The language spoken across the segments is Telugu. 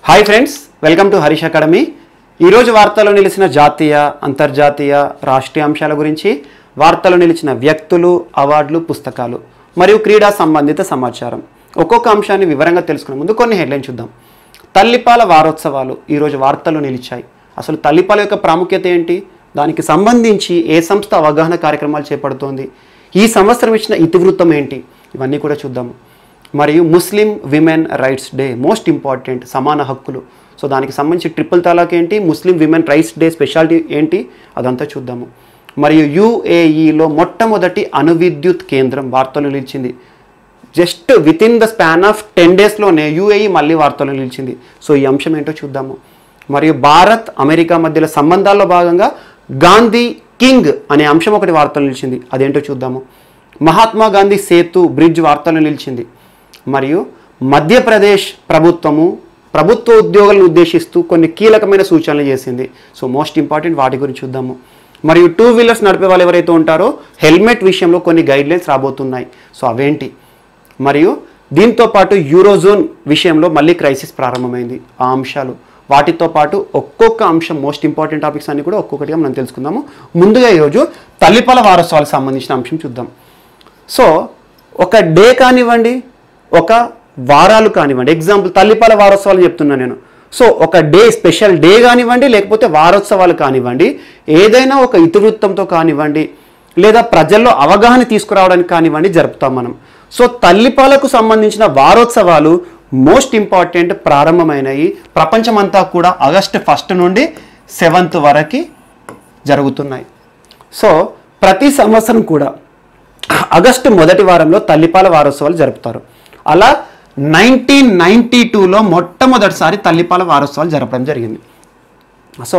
Hi friends, welcome to Harish academy. ఈరోజు వార్తల్లో నిలిచిన జాతీయ, అంతర్జాతీయ, రాష్ట్రీయ అంశాల గురించి, వార్తల్లో నిలిచిన వ్యక్తులు, అవార్డులు, పుస్తకాలు మరియు క్రీడా సంబంధిత సమాచారం ఒక్కొక్క అంశాన్ని వివరంగా తెలుసుకునే ముందు కొన్ని హెడ్లైన్ చూద్దాం. తల్లిపాల వారోత్సవాలు ఈరోజు వార్తల్లో నిలిచాయి. అసలు తల్లిపాల యొక్క ప్రాముఖ్యత ఏంటి, దానికి సంబంధించి ఏ సంస్థ అవగాహన కార్యక్రమాలు చేపడుతోంది, ఈ సంవత్సరం ఇచ్చిన ఇతివృత్తం ఏంటి, ఇవన్నీ కూడా చూద్దాము. మరియు Muslim women rights day, most important, సమాన హక్కులు. సో దానికి సంబంధించి ట్రిపుల్ తలాక్ ఏంటి, Muslim women rights day speciality ఏంటి, అదంతా చూద్దాము. మరియు యుఏఈలో మొట్టమొదటి అణువిద్యుత్ కేంద్రం వార్తలు నిలిచింది. Just within the span of 10 డేస్లోనే యుఏఈ మళ్ళీ వార్తలు నిలిచింది. సో ఈ అంశం ఏంటో చూద్దాము. మరియు భారత్ అమెరికా మధ్యలో సంబంధాల్లో భాగంగా గాంధీ కింగ్ అనే అంశం ఒకటి వార్తలు నిలిచింది, అదేంటో చూద్దాము. మహాత్మా గాంధీ సేతు బ్రిడ్జ్ వార్తలు నిలిచింది. మరియు మధ్యప్రదేశ్ ప్రభుత్వ ఉద్యోగులను ఉద్దేశిస్తూ కొన్ని కీలకమైన సూచనలు చేసింది. సో మోస్ట్ ఇంపార్టెంట్, వాటి గురించి చూద్దాము. మరియు 2 వీలర్స్ నడిపే వాళ్ళు ఎవరైతే ఉంటారో హెల్మెట్ విషయంలో కొన్ని గైడ్లైన్స్ రాబోతున్నాయి. సో అవేంటి, మరియు దీంతో పాటు యూరోజోన్ విషయంలో మళ్ళీ క్రైసిస్ ప్రారంభమైంది, ఆ అంశాలు, వాటితో పాటు ఒక్కొక్క అంశం, మోస్ట్ ఇంపార్టెంట్ టాపిక్స్ అన్ని కూడా ఒక్కొక్కటిగా మనం తెలుసుకుందాము. ముందుగా ఈరోజు తల్లిపాల వారోత్సవాలకు సంబంధించిన అంశం చూద్దాం. సో ఒక డే కానివ్వండి, ఒక వారాలు కానివ్వండి, ఎగ్జాంపుల్ తల్లిపాల వారోత్సవాలు చెప్తున్నాను నేను. సో ఒక డే, స్పెషల్ డే కానివ్వండి, లేకపోతే వారోత్సవాలు కానివ్వండి, ఏదైనా ఒక ఇతివృత్తంతో కానివ్వండి, లేదా ప్రజల్లో అవగాహన తీసుకురావడానికి కానివ్వండి జరుపుతాం మనం. సో తల్లిపాలకు సంబంధించిన వారోత్సవాలు మోస్ట్ ఇంపార్టెంట్ ప్రారంభమైనవి. ప్రపంచమంతా కూడా ఆగస్టు 1 నుండి 7 వరకు జరుగుతున్నాయి. సో ప్రతి సంవత్సరం కూడా ఆగస్టు మొదటి వారంలో తల్లిపాల వారోత్సవాలు జరుపుతారు. అలా 1992లో మొట్టమొదటిసారి తల్లిపాల వారోత్సవాలు జరపడం జరిగింది. సో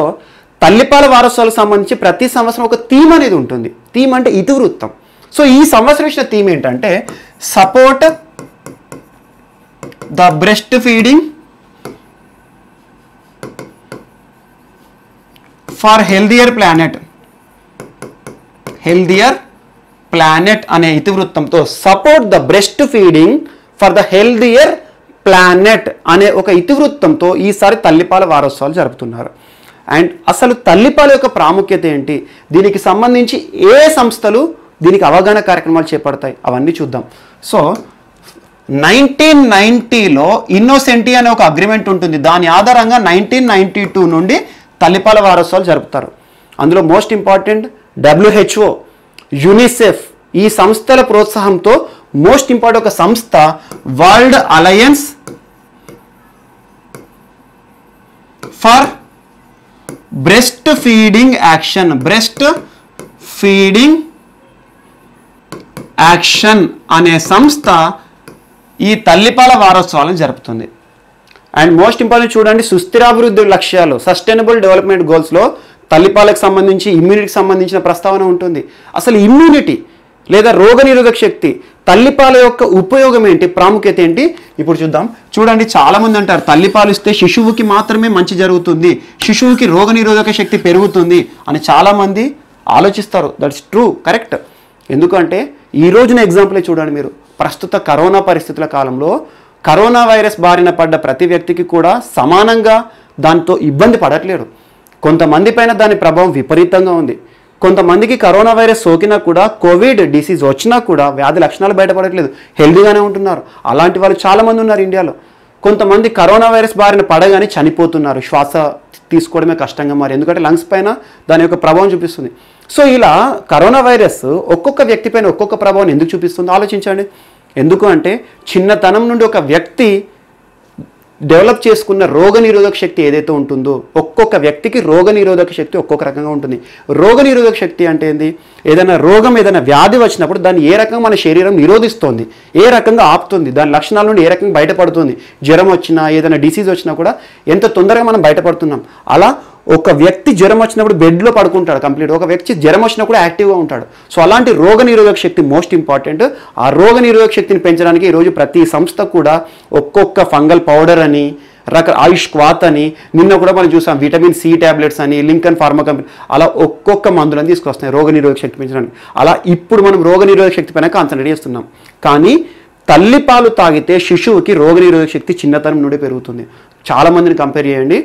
తల్లిపాల వారోత్సవాలకు సంబంధించి ప్రతి సంవత్సరం ఒక థీమ్ అనేది ఉంటుంది. థీమ్ అంటే ఇతివృత్తం. సో ఈ సంవత్సరం ఇచ్చిన థీమ్ ఏంటంటే support the breast feeding for healthier planet అనే ఇతివృత్తంతో support the breast feeding for the healthier planet అనే ఒక ఇతివృత్తంతో ఈసారి తల్లిపాల వారోత్సవాలు జరుపుతున్నారు. అండ్ అసలు తల్లిపాల యొక్క ప్రాముఖ్యత ఏంటి, దీనికి సంబంధించి ఏ సంస్థలు దీనికి అవగాహన కార్యక్రమాలు చేపడతాయి, అవన్నీ చూద్దాం. సో 1990లో ఇన్నోసెంటీ అనే ఒక అగ్రిమెంట్ ఉంటుంది. దాని ఆధారంగా 1992 నుండి తల్లిపాల వారోత్సవాలు జరుపుతారు. అందులో మోస్ట్ ఇంపార్టెంట్ WHO, యునిసెఫ్, ఈ సంస్థల ప్రోత్సాహంతో మోస్ట్ ఇంపార్టెంట్ ఒక సంస్థ world alliance for breast feeding action అనే సంస్థ ఈ తల్లిపాల వారోత్సవాలను జరుపుతుంది. అండ్ మోస్ట్ ఇంపార్టెంట్ చూడండి, సుస్థిరాభివృద్ధి లక్ష్యాలు, సస్టైనబుల్ డెవలప్మెంట్ గోల్స్లో తల్లిపాలకు సంబంధించి ఇమ్యూనిటీకి సంబంధించిన ప్రస్తావన ఉంటుంది. అసలు ఇమ్యూనిటీ లేదా రోగనిరోధక శక్తి, తల్లిపాల యొక్క ఉపయోగం ఏంటి, ప్రాముఖ్యత ఏంటి, ఇప్పుడు చూద్దాం. చూడండి, చాలామంది అంటారు తల్లిపాలు ఇస్తే శిశువుకి మాత్రమే మంచి జరుగుతుంది, శిశువుకి రోగనిరోధక శక్తి పెరుగుతుంది అని చాలామంది ఆలోచిస్తారు. That's true, correct. ఎందుకంటే ఈ రోజున ఎగ్జాంపులే చూడండి మీరు. ప్రస్తుత కరోనా పరిస్థితుల కాలంలో కరోనా వైరస్ బారిన పడ్డ ప్రతి వ్యక్తికి కూడా సమానంగా దాంతో ఇబ్బంది పడట్లేడు. కొంతమంది పైన దాని ప్రభావం విపరీతంగా ఉంది. కొంతమందికి కరోనా వైరస్ సోకినా కూడా, కోవిడ్ డిసీజ్ వచ్చినా కూడా వ్యాధి లక్షణాలు బయటపడట్లేదు, హెల్దీగానే ఉంటున్నారు. అలాంటి వాళ్ళు చాలామంది ఉన్నారు ఇండియాలో. కొంతమంది కరోనా వైరస్ బారిన పడగానే చనిపోతున్నారు, శ్వాస తీసుకోవడమే కష్టంగా మరి, ఎందుకంటే లంగ్స్ పైన దాని యొక్క ప్రభావం చూపిస్తుంది. సో ఇలా కరోనా వైరస్ ఒక్కొక్క వ్యక్తి పైన ఒక్కొక్క ప్రభావం ఎందుకు చూపిస్తుందో ఆలోచించండి. ఎందుకు అంటే చిన్నతనం నుండి ఒక వ్యక్తి డెవలప్ చేసుకున్న రోగనిరోధక శక్తి ఏదైతే ఉంటుందో, ఒక్కొక్క వ్యక్తికి రోగనిరోధక శక్తి ఒక్కొక్క రకంగా ఉంటుంది. రోగనిరోధక శక్తి అంటే ఏంది, ఏదైనా రోగం, ఏదైనా వ్యాధి వచ్చినప్పుడు దాన్ని ఏ రకంగా మన శరీరం నిరోధిస్తుంది, ఏ రకంగా ఆపుతుంది, దాని లక్షణాల నుండి ఏ రకంగా బయటపడుతుంది. జ్వరం వచ్చినా, ఏదైనా డిసీజ్ వచ్చినా కూడా ఎంత తొందరగా మనం బయటపడుతున్నాం. అలా ఒక వ్యక్తి జ్వరం వచ్చినప్పుడు బెడ్లో పడుకుంటాడు కంప్లీట్, ఒక వ్యక్తి జ్వరం వచ్చినప్పుడు యాక్టివ్గా ఉంటాడు. సో అలాంటి రోగనిరోధక శక్తి మోస్ట్ ఇంపార్టెంట్. ఆ రోగనిరోధక శక్తిని పెంచడానికి ఈరోజు ప్రతి సంస్థ కూడా ఒక్కొక్క ఫంగల్ పౌడర్ అని, ఆయుష్ క్వాత్ అని, నిన్న కూడా మనం చూసాం విటమిన్ సి ట్యాబ్లెట్స్ అని, లింకన్ ఫార్మా కంపెనీ, అలా ఒక్కొక్క మందులను తీసుకొస్తున్నాయి రోగనిరోధక శక్తి పెంచడానికి. అలా ఇప్పుడు మనం రోగనిరోధక శక్తి పైన కాన్సన్ట్రేట్ చేస్తున్నాం. కానీ తల్లిపాలు తాగితే శిశువుకి రోగనిరోధక శక్తి చిన్నతనం నుండి పెరుగుతుంది. చాలామందిని కంపేర్ చేయండి.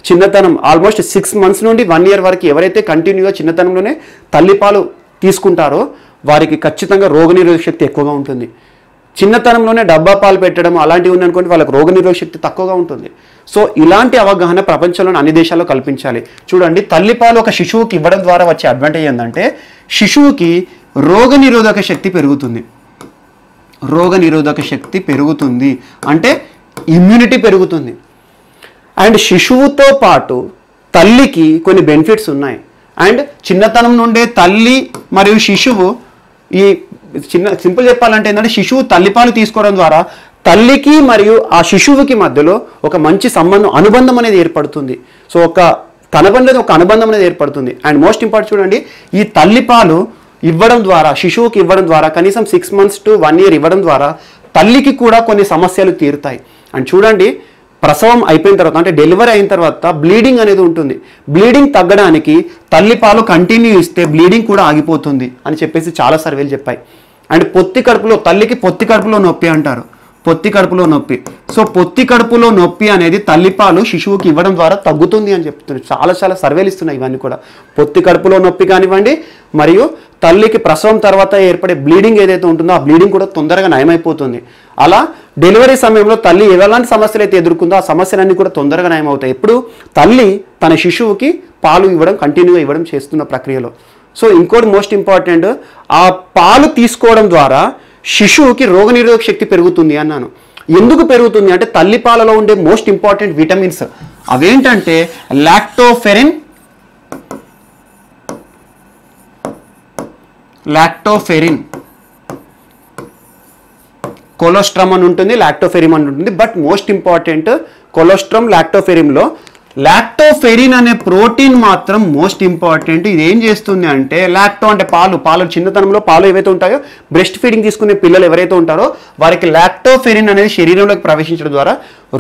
చిన్నతనం ఆల్మోస్ట్ 6 months నుండి 1 year వరకు ఎవరైతే కంటిన్యూగా చిన్నతనంలోనే తల్లిపాలు తీసుకుంటారో వారికి ఖచ్చితంగా రోగనిరోధక శక్తి ఎక్కువగా ఉంటుంది. చిన్నతనంలోనే డబ్బా పాలు పెట్టడం అలాంటివి ఉందనుకోండి, వాళ్ళకి రోగనిరోధక శక్తి తక్కువగా ఉంటుంది. సో ఇలాంటి అవగాహన ప్రపంచంలోని అన్ని దేశాల్లో కల్పించాలి. చూడండి, తల్లిపాలు ఒక శిశువుకి ఇవ్వడం ద్వారా వచ్చే అడ్వాంటేజ్ ఏంటంటే శిశువుకి రోగనిరోధక శక్తి పెరుగుతుంది. రోగనిరోధక శక్తి పెరుగుతుంది అంటే ఇమ్యూనిటీ పెరుగుతుంది. అండ్ శిశువుతో పాటు తల్లికి కొన్ని బెనిఫిట్స్ ఉన్నాయి. అండ్ చిన్నతనం నుండే తల్లి మరియు శిశువు ఈ సింపుల్ చెప్పాలంటే ఏంటంటే శిశువు తల్లిపాలు తీసుకోవడం ద్వారా తల్లికి మరియు ఆ శిశువుకి మధ్యలో ఒక మంచి సంబంధం అనుబంధం అనేది ఏర్పడుతుంది. సో ఒక అనుబంధం అనేది ఏర్పడుతుంది. అండ్ మోస్ట్ ఇంపార్టెంట్ చూడండి, ఈ తల్లిపాలు ఇవ్వడం ద్వారా శిశువుకి ఇవ్వడం ద్వారా కనీసం 6 months to 1 year ఇవ్వడం ద్వారా తల్లికి కూడా కొన్ని సమస్యలు తీరుతాయి. అండ్ చూడండి, ప్రసవం అయిపోయిన తర్వాత అంటే డెలివరీ అయిన తర్వాత బ్లీడింగ్ అనేది ఉంటుంది. బ్లీడింగ్ తగ్గడానికి తల్లిపాలు కంటిన్యూ ఇస్తే బ్లీడింగ్ కూడా ఆగిపోతుంది అని చెప్పేసి చాలా సర్వేలు చెప్పాయి. అండ్ తల్లికి పొత్తి కడుపులో నొప్పి అంటారు. పొత్తి కడుపులో నొప్పి. సో పొత్తి కడుపులో నొప్పి అనేది తల్లిపాలు శిశువుకి ఇవ్వడం ద్వారా తగ్గుతుంది అని చెప్తున్నారు. చాలా సర్వేలు ఇస్తున్నాయి ఇవన్నీ కూడా. పొత్తి కడుపులో నొప్పి కానివ్వండి, మరియు తల్లికి ప్రసవం తర్వాత ఏర్పడే బ్లీడింగ్ ఏదైతే ఉంటుందో ఆ బ్లీడింగ్ కూడా తొందరగా నయమైపోతుంది. అలా డెలివరీ సమయంలో తల్లి ఎలాంటి సమస్యలు అయితే ఎదుర్కొందో ఆ సమస్యలన్నీ కూడా తొందరగా నయమవుతాయి. ఎప్పుడు తల్లి తన శిశువుకి పాలు ఇవ్వడం కంటిన్యూగా ఇవ్వడం చేస్తున్న ప్రక్రియలో. సో ఇంకోటి మోస్ట్ ఇంపార్టెంట్, ఆ పాలు తీసుకోవడం ద్వారా శిశువుకి రోగనిరోధక శక్తి పెరుగుతుంది అన్నాను. ఎందుకు పెరుగుతుంది అంటే తల్లిపాలలో ఉండే మోస్ట్ ఇంపార్టెంట్ విటమిన్స్ అవేంటంటే లాక్టోఫెరిన్, కొలెస్ట్రామ్ అని ఉంటుంది, లాక్టోఫెరిన్ అని ఉంటుంది. బట్ మోస్ట్ ఇంపార్టెంట్ కొలెస్ట్రామ్ లాక్టోఫెరిన్లో లాక్టోఫెరిన్ అనే ప్రోటీన్ మాత్రం మోస్ట్ ఇంపార్టెంట్. ఇది ఏం చేస్తుంది అంటే లాక్టో అంటే పాలు చిన్నతనంలో పాలు ఏవైతే ఉంటాయో బ్రెస్ట్ ఫీడింగ్ తీసుకునే పిల్లలు ఎవరైతే ఉంటారో వారికి లాక్టోఫెరిన్ అనేది శరీరంలోకి ప్రవేశించడం ద్వారా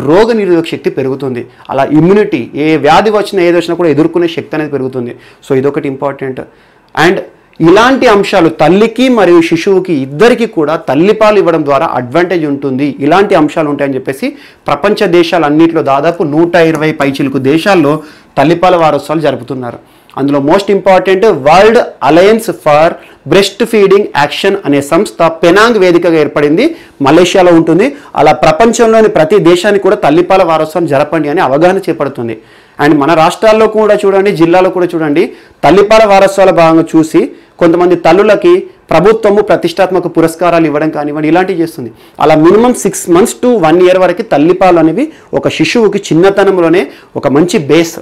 రోగ నిరోధక శక్తి పెరుగుతుంది. అలా ఇమ్యూనిటీ ఏ వ్యాధి వచ్చినా ఏది వచ్చినా కూడా ఎదుర్కొనే శక్తి అనేది పెరుగుతుంది. సో ఇదొకటి ఇంపార్టెంట్. అండ్ ఇలాంటి అంశాలు తల్లికి మరియు శిశువుకి ఇద్దరికి కూడా తల్లిపాలు ఇవ్వడం ద్వారా అడ్వాంటేజ్ ఉంటుంది. ఇలాంటి అంశాలు ఉంటాయని చెప్పేసి ప్రపంచ దేశాలన్నింటిలో దాదాపు 120 పైచిలుకు దేశాల్లో తల్లిపాల వారోత్సవాలు జరుపుతున్నారు. అందులో most important world alliance for breast feeding action అనే సంస్థ పెనాంగ్ వేదికగా ఏర్పడింది, మలేషియాలో ఉంటుంది. అలా ప్రపంచంలోని ప్రతి దేశానికి కూడా తల్లిపాల వారోత్సవం జరపండి అని అవగాహన చేపడుతుంది. అండ్ మన రాష్ట్రాల్లో కూడా చూడండి, జిల్లాలో కూడా చూడండి, తల్లిపాల వారోత్సవాల భాగంగా చూసి కొంతమంది తల్లులకి ప్రభుత్వము ప్రతిష్టాత్మక పురస్కారాలు ఇవ్వడం కానివ్వండి ఇలాంటివి చేస్తుంది. అలా మినిమం 6 months to 1 year వరకు తల్లిపాలు అనేవి ఒక శిశువుకి చిన్నతనంలోనే ఒక మంచి బేస్,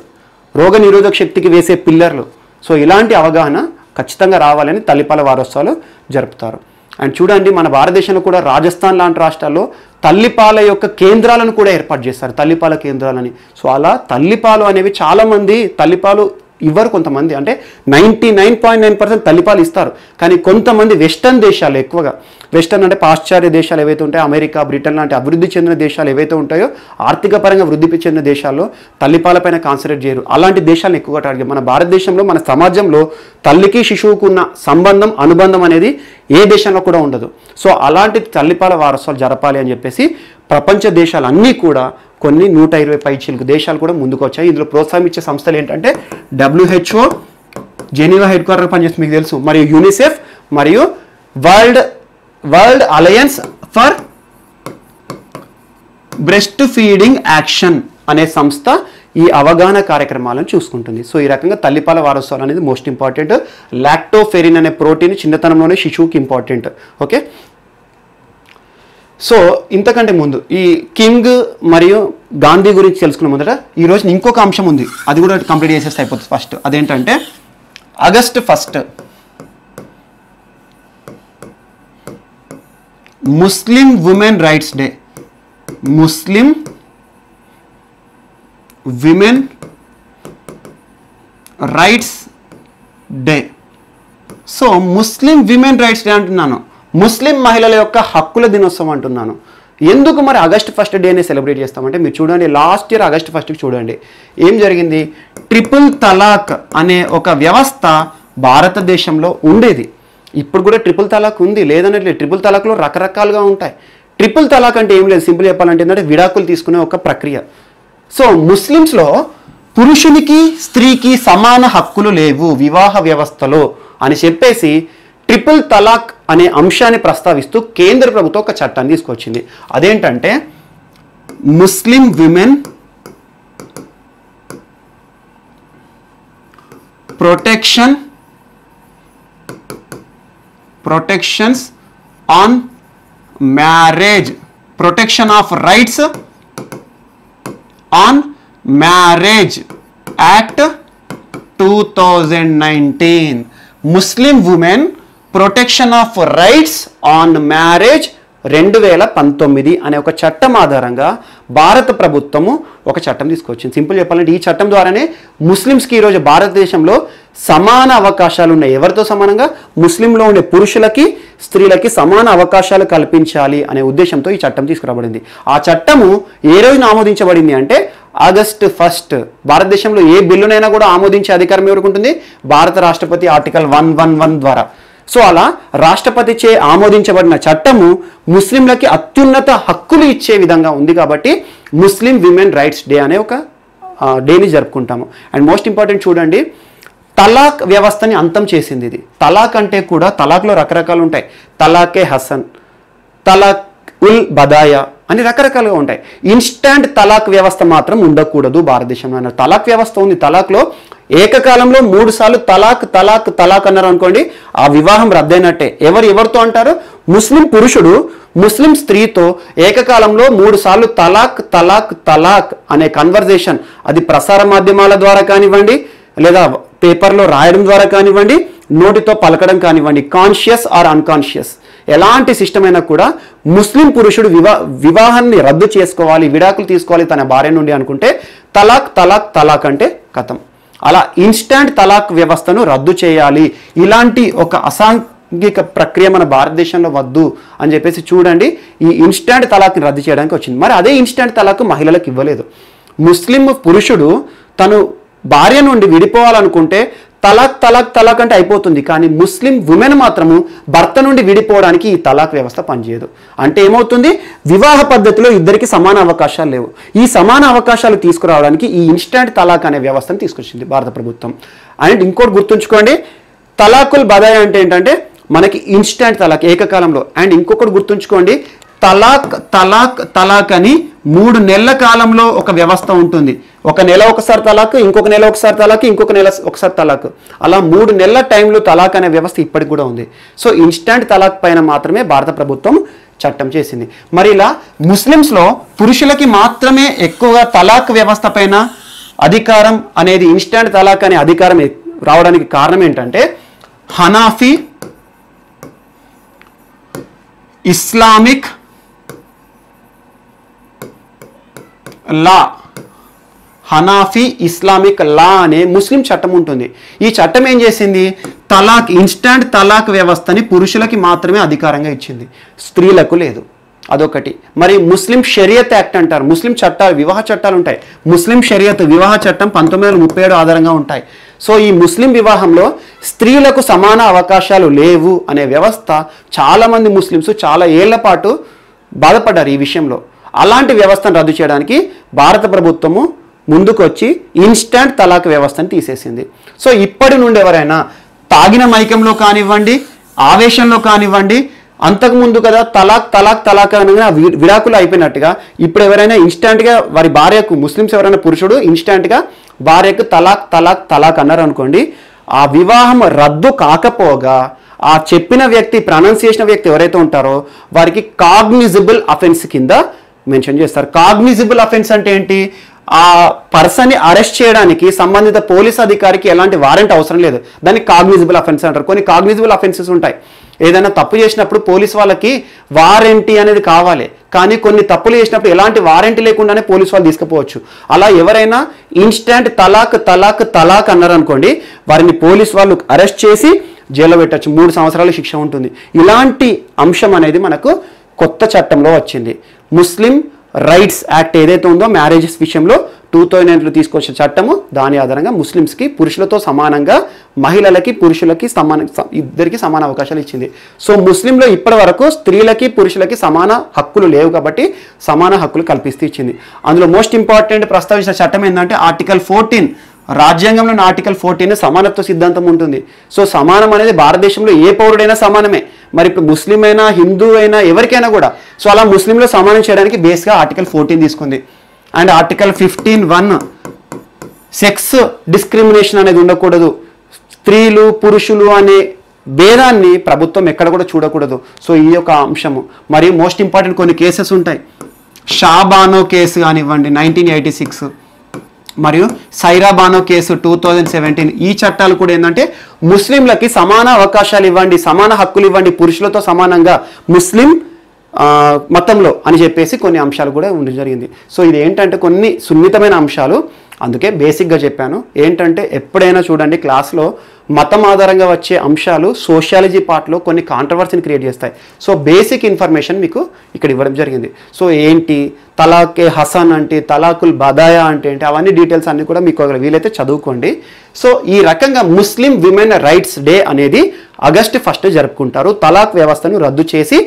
రోగ నిరోధక శక్తికి వేసే పిల్లర్లు. సో ఇలాంటి అవగాహన ఖచ్చితంగా రావాలని తల్లిపాల వారోత్సవాలు జరుపుతారు. అండ్ చూడండి, మన భారతదేశంలో కూడా రాజస్థాన్ లాంటి రాష్ట్రాల్లో తల్లిపాల యొక్క కేంద్రాలను కూడా ఏర్పాటు చేస్తారు, తల్లిపాల కేంద్రాలని. సో అలా తల్లిపాలు అనేవి చాలామంది తల్లిపాలు ఇవ్వరు, కొంతమంది అంటే 99.9% తల్లిపాలు ఇస్తారు. కానీ కొంతమంది వెస్టర్న్ దేశాలు, ఎక్కువగా వెస్టర్న్ అంటే పాశ్చాత్య దేశాలు ఏవైతే ఉంటాయో అమెరికా, బ్రిటన్ లాంటి అభివృద్ధి చెందిన దేశాలు ఏవైతే ఉంటాయో ఆర్థిక పరంగా వృద్ధి చెందిన దేశాల్లో తల్లిపాలపైన కాన్సన్ట్రేట్ చేయరు. అలాంటి దేశాలను ఎక్కువగా టార్గెట్. మన భారతదేశంలో మన సమాజంలో తల్లికి శిశువుకు ఉన్న అనుబంధం అనేది ఏ దేశంలో కూడా ఉండదు. సో అలాంటి తల్లిపాల వారోత్సవాలు జరపాలి అని చెప్పేసి ప్రపంచ దేశాలన్నీ కూడా కొన్ని 120 పైచిలుకు దేశాలు కూడా ముందుకు వచ్చాయి. ఇందులో ప్రోత్సాహం ఇచ్చే సంస్థలు ఏంటంటే WHO, జెనీవా హెడ్ క్వార్టర్ పనిచేస్తుంది మీకు తెలుసు, మరియు యూనిసెఫ్ మరియు world alliance for breast feeding action అనే సంస్థ ఈ అవగాహన కార్యక్రమాలను చూసుకుంటుంది. సో ఈ రకంగా తల్లిపాల వారోత్సవాలు అనేది మోస్ట్ ఇంపార్టెంట్. లాక్టోఫెరిన్ అనే ప్రోటీన్ చిన్నతనంలోనే శిశువుకి ఇంపార్టెంట్. ఓకే, సో ఇంతకంటే ముందు ఈ కింగ్ మరియు గాంధీ గురించి తెలుసుకున్న ముందట ఈరోజు ఇంకొక అంశం ఉంది, అది కూడా కంప్లీట్ చేసేస్తే అయిపోతుంది. ఫస్ట్ అదేంటంటే August 1 Muslim women rights day. Muslim women rights day. So Muslim women rights day అంటున్నాను, ముస్లిం మహిళల యొక్క హక్కుల దినోత్సవం అంటున్నాను. ఎందుకు మరి August 1 డేనే సెలబ్రేట్ చేస్తామంటే మీరు చూడండి, లాస్ట్ ఇయర్ August 1 చూడండి ఏం జరిగింది. ట్రిపుల్ తలాక్ అనే ఒక వ్యవస్థ భారతదేశంలో ఉండేది. ఇప్పుడు కూడా ట్రిపుల్ తలాక్ ఉంది, లేదనట్లేదు. ట్రిపుల్ తలాక్లో రకరకాలుగా ఉంటాయి. ట్రిపుల్ తలాక్ అంటే ఏం లేదు, సింపుల్ చెప్పాలంటే ఏంటంటే విడాకులు తీసుకునే ఒక ప్రక్రియ. సో ముస్లిమ్స్లో పురుషునికి స్త్రీకి సమాన హక్కులు లేవు వివాహ వ్యవస్థలో అని చెప్పేసి ట్రిపుల్ తలాక్ అనే అంశాన్ని ప్రస్తావిస్తూ కేంద్ర ప్రభుత్వం ఒక చట్టాన్ని తీసుకొచ్చింది. అదేంటంటే Muslim women protections on marriage, protection of rights on marriage act 2019. Muslim women protection of rights on marriage 2019 అనే ఒక చట్టం ఆధారంగా భారత ప్రభుత్వము ఒక చట్టం తీసుకొచ్చింది. సింపుల్ చెప్పాలంటే ఈ చట్టం ద్వారానే ముస్లిమ్స్కి ఈరోజు భారతదేశంలో సమాన అవకాశాలు ఉన్నాయి. ఎవరితో సమానంగా? ముస్లింలో ఉండే పురుషులకి స్త్రీలకి సమాన అవకాశాలు కల్పించాలి అనే ఉద్దేశంతో ఈ చట్టం తీసుకురాబడింది. ఆ చట్టము ఏ రోజున ఆమోదించబడింది అంటే ఆగస్టు 1. భారతదేశంలో ఏ బిల్లునైనా కూడా ఆమోదించే అధికారం ఎవరికి ఉంటుంది? భారత రాష్ట్రపతి ఆర్టికల్ 111 ద్వారా. సో అలా రాష్ట్రపతిచే ఆమోదించబడిన చట్టము ముస్లింలకి అత్యున్నత హక్కులు ఇచ్చే విధంగా ఉంది. కాబట్టి ముస్లిం విమెన్ రైట్స్ డే అనే ఒక డేని జరుపుకుంటాము. అండ్ మోస్ట్ ఇంపార్టెంట్ చూడండి, తలాక్ వ్యవస్థని అంతం చేసింది ఇది. తలాక్ అంటే కూడా తలాక్లో రకరకాలు ఉంటాయి. తలాకే హసన్, తలాక్ ఉల్ బదాయా అని రకరకాలుగా ఉంటాయి. ఇన్స్టాంట్ తలాక్ వ్యవస్థ మాత్రం ఉండకూడదు భారతదేశంలో. తలాక్ వ్యవస్థ ఉంది. తలాక్లో ఏకకాలంలో 3 సార్లు తలాక్ తలాక్ తలాక్ అన్నారు అనుకోండి, ఆ వివాహం రద్దయినట్టే. ఎవరితో అంటారు? ముస్లిం పురుషుడు ముస్లిం స్త్రీతో ఏకకాలంలో 3 సార్లు తలాక్ తలాక్ తలాక్ అనే కన్వర్జేషన్, అది ప్రసార మాధ్యమాల ద్వారా కానివ్వండి, లేదా పేపర్లో రాయడం ద్వారా కానివ్వండి, నోటితో పలకడం కానివ్వండి, కాన్షియస్ ఆర్ అన్కాన్షియస్ ఎలాంటి సిస్టమ్ అయినా కూడా ముస్లిం పురుషుడు వివాహాన్ని రద్దు చేసుకోవాలి, విడాకులు తీసుకోవాలి తన భార్య నుండి అనుకుంటే తలాక్ తలాక్ తలాక్ అంటే కథం. అలా ఇన్స్టాంట్ తలాక్ వ్యవస్థను రద్దు చేయాలి. ఇలాంటి ఒక అసాంఘిక ప్రక్రియ మన భారతదేశంలో వద్దు అని చెప్పేసి చూడండి ఈ ఇన్స్టాంట్ తలాక్ని రద్దు చేయడానికి వచ్చింది. మరి అదే ఇన్స్టాంట్ తలాక్ మహిళలకు ఇవ్వలేదు. ముస్లిం పురుషుడు తను భార్య నుండి విడిపోవాలనుకుంటే తలాక్ తలాక్ తలాక్ అంటే అయిపోతుంది. కానీ ముస్లిం ఉమెన్ మాత్రము భర్త నుండి విడిపోవడానికి ఈ తలాక్ వ్యవస్థ పనిచేయదు. అంటే ఏమవుతుంది? వివాహ పద్ధతిలో ఇద్దరికి సమాన అవకాశాలు లేవు. ఈ సమాన అవకాశాలు తీసుకురావడానికి ఈ ఇన్స్టాంట్ తలాక్ అనే వ్యవస్థను తీసుకొచ్చింది భారత ప్రభుత్వం. అండ్ ఇంకోటి గుర్తుంచుకోండి, తలాకుల్ బదాయా అంటే ఏంటంటే మనకి ఇన్స్టాంట్ తలాక్ ఏకకాలంలో. అండ్ ఇంకొకటి గుర్తుంచుకోండి, తలాక్ తలాక్ తలాక్ అని 3 నెలల కాలంలో ఒక వ్యవస్థ ఉంటుంది. ఒక నెల ఒకసారి తలాక్, ఇంకొక నెల ఒకసారి తలాక్, ఇంకొక నెల ఒకసారి తలాక్, అలా 3 నెలల టైంలో తలాక్ అనే వ్యవస్థ ఇప్పటికి కూడా ఉంది. సో ఇన్స్టాంట్ తలాక్ పైన మాత్రమే భారత ప్రభుత్వం చట్టం చేసింది. మరి ఇలా ముస్లిమ్స్లో పురుషులకి మాత్రమే ఎక్కువగా తలాక్ వ్యవస్థ పైన అధికారం అనేది, ఇన్స్టాంట్ తలాక్ అనే అధికారం రావడానికి కారణం ఏంటంటే హనాఫీ ఇస్లామిక్ లా, హనాఫీ ఇస్లామిక్ లా అనే ముస్లిం చట్టం ఉంటుంది. ఈ చట్టం ఏం చేసింది? తలాక్ ఇన్స్టాంట్ తలాక్ వ్యవస్థని పురుషులకి మాత్రమే అధికారంగా ఇచ్చింది, స్త్రీలకు లేదు. అదొకటి. మరి ముస్లిం షరియత్ యాక్ట్ అంటారు. ముస్లిం చట్టాలు, వివాహ చట్టాలు ఉంటాయి. ముస్లిం షరియత్ వివాహ చట్టం 1937 ఆధారంగా ఉంటాయి. సో ఈ ముస్లిం వివాహంలో స్త్రీలకు సమాన అవకాశాలు లేవు అనే వ్యవస్థ చాలామంది ముస్లిమ్స్ చాలా ఏళ్ల పాటు బాధపడ్డారు ఈ విషయంలో. అలాంటి వ్యవస్థను రద్దు చేయడానికి భారత ప్రభుత్వము ముందుకొచ్చి ఇన్స్టాంట్ తలాక్ వ్యవస్థను తీసేసింది. సో ఇప్పటి నుండి ఎవరైనా తాగిన మైకంలో కానివ్వండి, ఆవేశంలో కానివ్వండి, అంతకుముందు కదా తలాక్ తలాక్ తలాక్ అనగా విడాకులు అయిపోయినట్టుగా ఇప్పుడు ఎవరైనా ఇన్స్టాంట్గా వారి భార్యకు, ముస్లిమ్స్ ఎవరైనా పురుషుడు ఇన్స్టాంట్గా భార్యకు తలాక్ తలాక్ తలాక్ అన్నారు అనుకోండి, ఆ వివాహం రద్దు కాకపోగా ఆ చెప్పిన వ్యక్తి, ప్రొనౌన్స్ వ్యక్తి ఎవరైతే ఉంటారో వారికి కాగ్నిజబుల్ అఫెన్స్ కింద మెన్షన్ చేస్తారు. కాగ్నిజబుల్ అఫెన్స్ అంటే ఏంటి? ఆ పర్సన్ని అరెస్ట్ చేయడానికి సంబంధిత పోలీస్ అధికారికి ఎలాంటి వారెంట్ అవసరం లేదు. దాన్ని కాగ్నిజబుల్ అఫెన్స్ అంటారు. కొన్ని కాగ్నిజబుల్ అఫెన్సెస్ ఉంటాయి. ఏదైనా తప్పు చేసినప్పుడు పోలీస్ వాళ్ళకి వారెంటీ అనేది కావాలి. కానీ కొన్ని తప్పులు చేసినప్పుడు ఎలాంటి వారెంటీ లేకుండానే పోలీసు వాళ్ళు తీసుకుపోవచ్చు. అలా ఎవరైనా ఇన్స్టాంట్ తలాక్ తలాక్ తలాక్ అన్నారు అనుకోండి, వారిని పోలీస్ వాళ్ళు అరెస్ట్ చేసి జైల్లో పెట్టచ్చు. 3 సంవత్సరాల శిక్ష ఉంటుంది. ఇలాంటి అంశం అనేది మనకు కొత్త చట్టంలో వచ్చింది. ముస్లిం రైట్స్ యాక్ట్ ఏదైతే ఉందో మ్యారేజెస్ విషయంలో 2009లో తీసుకొచ్చిన చట్టము, దాని ఆధారంగా ముస్లిమ్స్కి పురుషులతో సమానంగా మహిళలకి పురుషులకి ఇద్దరికి సమాన అవకాశాలు ఇచ్చింది. సో ముస్లింలో ఇప్పటి వరకు స్త్రీలకి పురుషులకి సమాన హక్కులు లేవు కాబట్టి సమాన హక్కులు కల్పిస్తూ ఇచ్చింది. అందులో మోస్ట్ ఇంపార్టెంట్ ప్రస్తావించిన చట్టం ఏంటంటే ఆర్టికల్ 14. రాజ్యాంగంలోని ఆర్టికల్ 14 సమానత్వ సిద్ధాంతం ఉంటుంది. సో సమానం అనేది భారతదేశంలో ఏ పౌరుడైనా సమానమే. మరి ఇప్పుడు ముస్లిం అయినా హిందూ అయినా ఎవరికైనా కూడా సో అలా ముస్లింలో సమానం చేయడానికి బేస్గా ఆర్టికల్ 14 తీసుకుంది. అండ్ ఆర్టికల్ 15(1) సెక్స్ డిస్క్రిమినేషన్ అనేది ఉండకూడదు. స్త్రీలు పురుషులు అనే భేదాన్ని ప్రభుత్వం ఎక్కడ కూడా చూడకూడదు. సో ఈ యొక్క అంశము. మరియు మోస్ట్ ఇంపార్టెంట్ కొన్ని కేసెస్ ఉంటాయి. షాబానో కేసు కానివ్వండి 1986, మరియు సైరాబానో కేసు 2017. ఈ చట్టాలు కూడా ఏంటంటే ముస్లింలకి సమాన అవకాశాలు ఇవ్వండి, సమాన హక్కులు ఇవ్వండి, పురుషులతో సమానంగా ముస్లిం మతంలో అని చెప్పేసి కొన్ని అంశాలు కూడా ఉండడం జరిగింది. సో ఇది ఏంటంటే కొన్ని సున్నితమైన అంశాలు, అందుకే బేసిక్గా చెప్పాను. ఏంటంటే ఎప్పుడైనా చూడండి క్లాస్లో మతం ఆధారంగా వచ్చే అంశాలు సోషియాలజీ పార్ట్లో కొన్ని కాంట్రవర్సీని క్రియేట్ చేస్తాయి. సో బేసిక్ ఇన్ఫర్మేషన్ మీకు ఇక్కడ ఇవ్వడం జరిగింది. సో ఏంటి తలాకే హసన్ అంటే, తలాకుల్ బదాయా అంటే ఏంటి, అవన్నీ డీటెయిల్స్ అన్నీ కూడా మీకు వీలైతే చదువుకోండి. సో ఈ రకంగా ముస్లిం విమెన్ రైట్స్ డే అనేది ఆగస్టు 1 జరుపుకుంటారు. తలాక్ వ్యవస్థను రద్దు చేసి